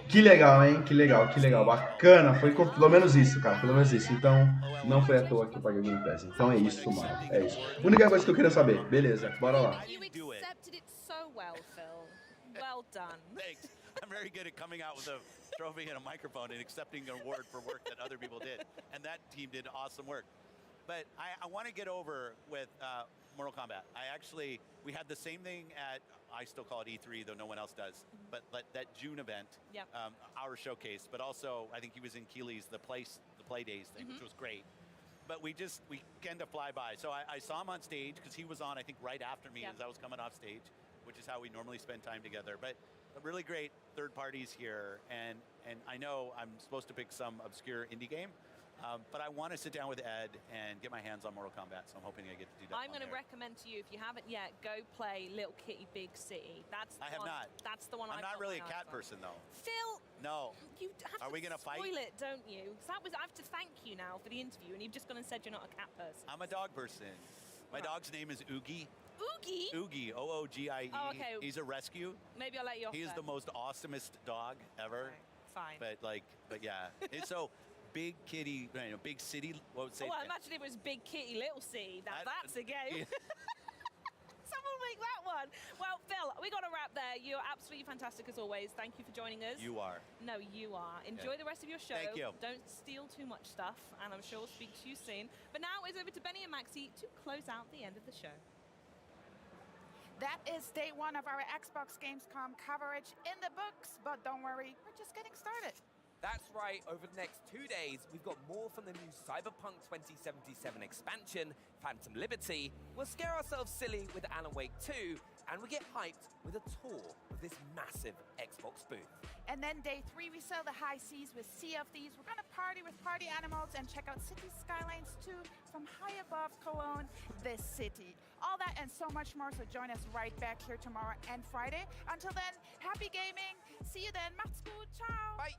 Que legal, hein? Que legal, que legal. Bacana, foi pelo menos isso, cara, pelo menos isso. Então, não foi à toa que eu paguei o Game Pass. Então é isso, mano, é isso. Única coisa que eu queria saber, beleza, bora lá. You accepted it so well, Phil. Well done. Thanks. I'm very good at coming out with a trophy and a microphone and accepting an award for work that other people did. And that team did awesome work. But I want to get over with Mortal Kombat. We had the same thing at, I still call it E3, though no one else does, but that June event, our showcase, but also I think he was in Keeley's, the Play Days thing, which was great. But we tend to fly by. So I saw him on stage because he was on, I think, right after me as I was coming off stage, which is how we normally spend time together. But really great third parties here, and I know I'm supposed to pick some obscure indie game, but I want to sit down with Ed and get my hands on Mortal Kombat, so I'm hoping I get to do that. I'm going to recommend to you, if you haven't yet, go play Little Kitty Big City. I have not. That's the one I'm not really a cat person, though. Phil! No. You have Are we going to fight? Spoil it, don't you? Because I have to thank you now for the interview, and you've just gone and said you're not a cat person. I'm a dog person. My dog's name is Oogie. Oogie? Oogie, O-O-G-I-E. Oh, okay. He's a rescue. Maybe I'll let you off. He's the most awesomest dog ever. Fine. But yeah. It's so big kitty, big city. What would say? Well, imagine if it was Big Kitty, Little City. That's a game. Someone make that one. Well, Phil, we got to wrap there. You're absolutely fantastic as always. Thank you for joining us. You are. No, you are. Enjoy the rest of your show. Thank you. Don't steal too much stuff, and I'm sure we'll speak to you soon. But now it's over to Benny and Maxi to close out the end of the show. That is day one of our Xbox Gamescom coverage in the books, but don't worry, we're just getting started. That's right, over the next 2 days, we've got more from the new Cyberpunk 2077 expansion, Phantom Liberty. We'll scare ourselves silly with Alan Wake 2, and we get hyped with a tour of this massive Xbox booth. And then day 3, we sail the high seas with Sea of Thieves. We're gonna party with party animals and check out City Skylines 2 from high above Cologne, this city. All that and so much more, so join us right back here tomorrow and Friday. Until then, happy gaming. See you then. Macht's gut. Ciao. Bye.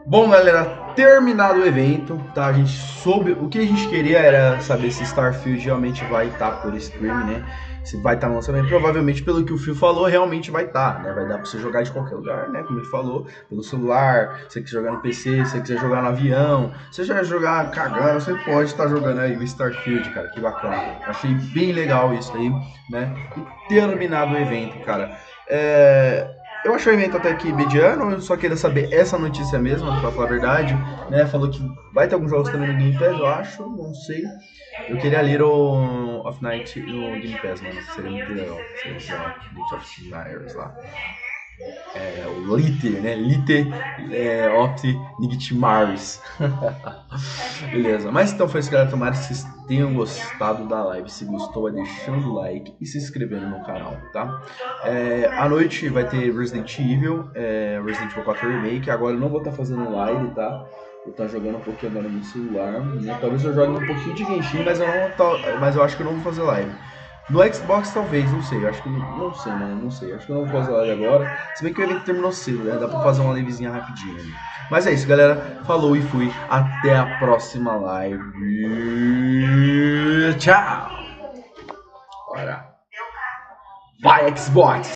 Bom, galera, terminado o evento, tá? A gente soube... O que a gente queria era saber se Starfield realmente vai estar por stream, né? Se vai estar no lançamento. Provavelmente, pelo que o Phil falou, realmente vai estar, né? Vai dar pra você jogar de qualquer lugar, né? Como ele falou, pelo celular, se você quiser jogar no PC, se você quiser jogar no avião, se você quiser jogar cagando, você pode estar jogando aí o Starfield, cara. Que bacana. Achei bem legal isso aí, né? E terminado o evento, cara. Eu achei o evento até que mediano, eu só queria saber essa notícia mesmo, pra falar a verdade, né? Falou que vai ter alguns jogos também no Game Pass, eu acho, não sei. Eu queria Little of Night no Game Pass, mano, seria muito legal. Little of Night lá. O Litter, né? Litter of Nightmares. Beleza, mas então foi isso, galera. Tomara que vocês tenham gostado da live. Se gostou, vai deixando o like e se inscrevendo no canal, tá? À noite vai ter Resident Evil 4 Remake. Agora eu não vou estar fazendo live, tá? Vou estar jogando um pouquinho agora no celular, né? Talvez eu jogue um pouquinho de Genshin, mas eu acho que eu não vou fazer live. No Xbox talvez, não sei, acho que não sei, mano, não sei, acho que eu não vou fazer live agora, se bem que o evento terminou cedo, né, dá pra fazer uma livezinha rapidinho. Mas é isso, galera, falou e fui, até a próxima live, tchau! Bora! Vai, Xbox!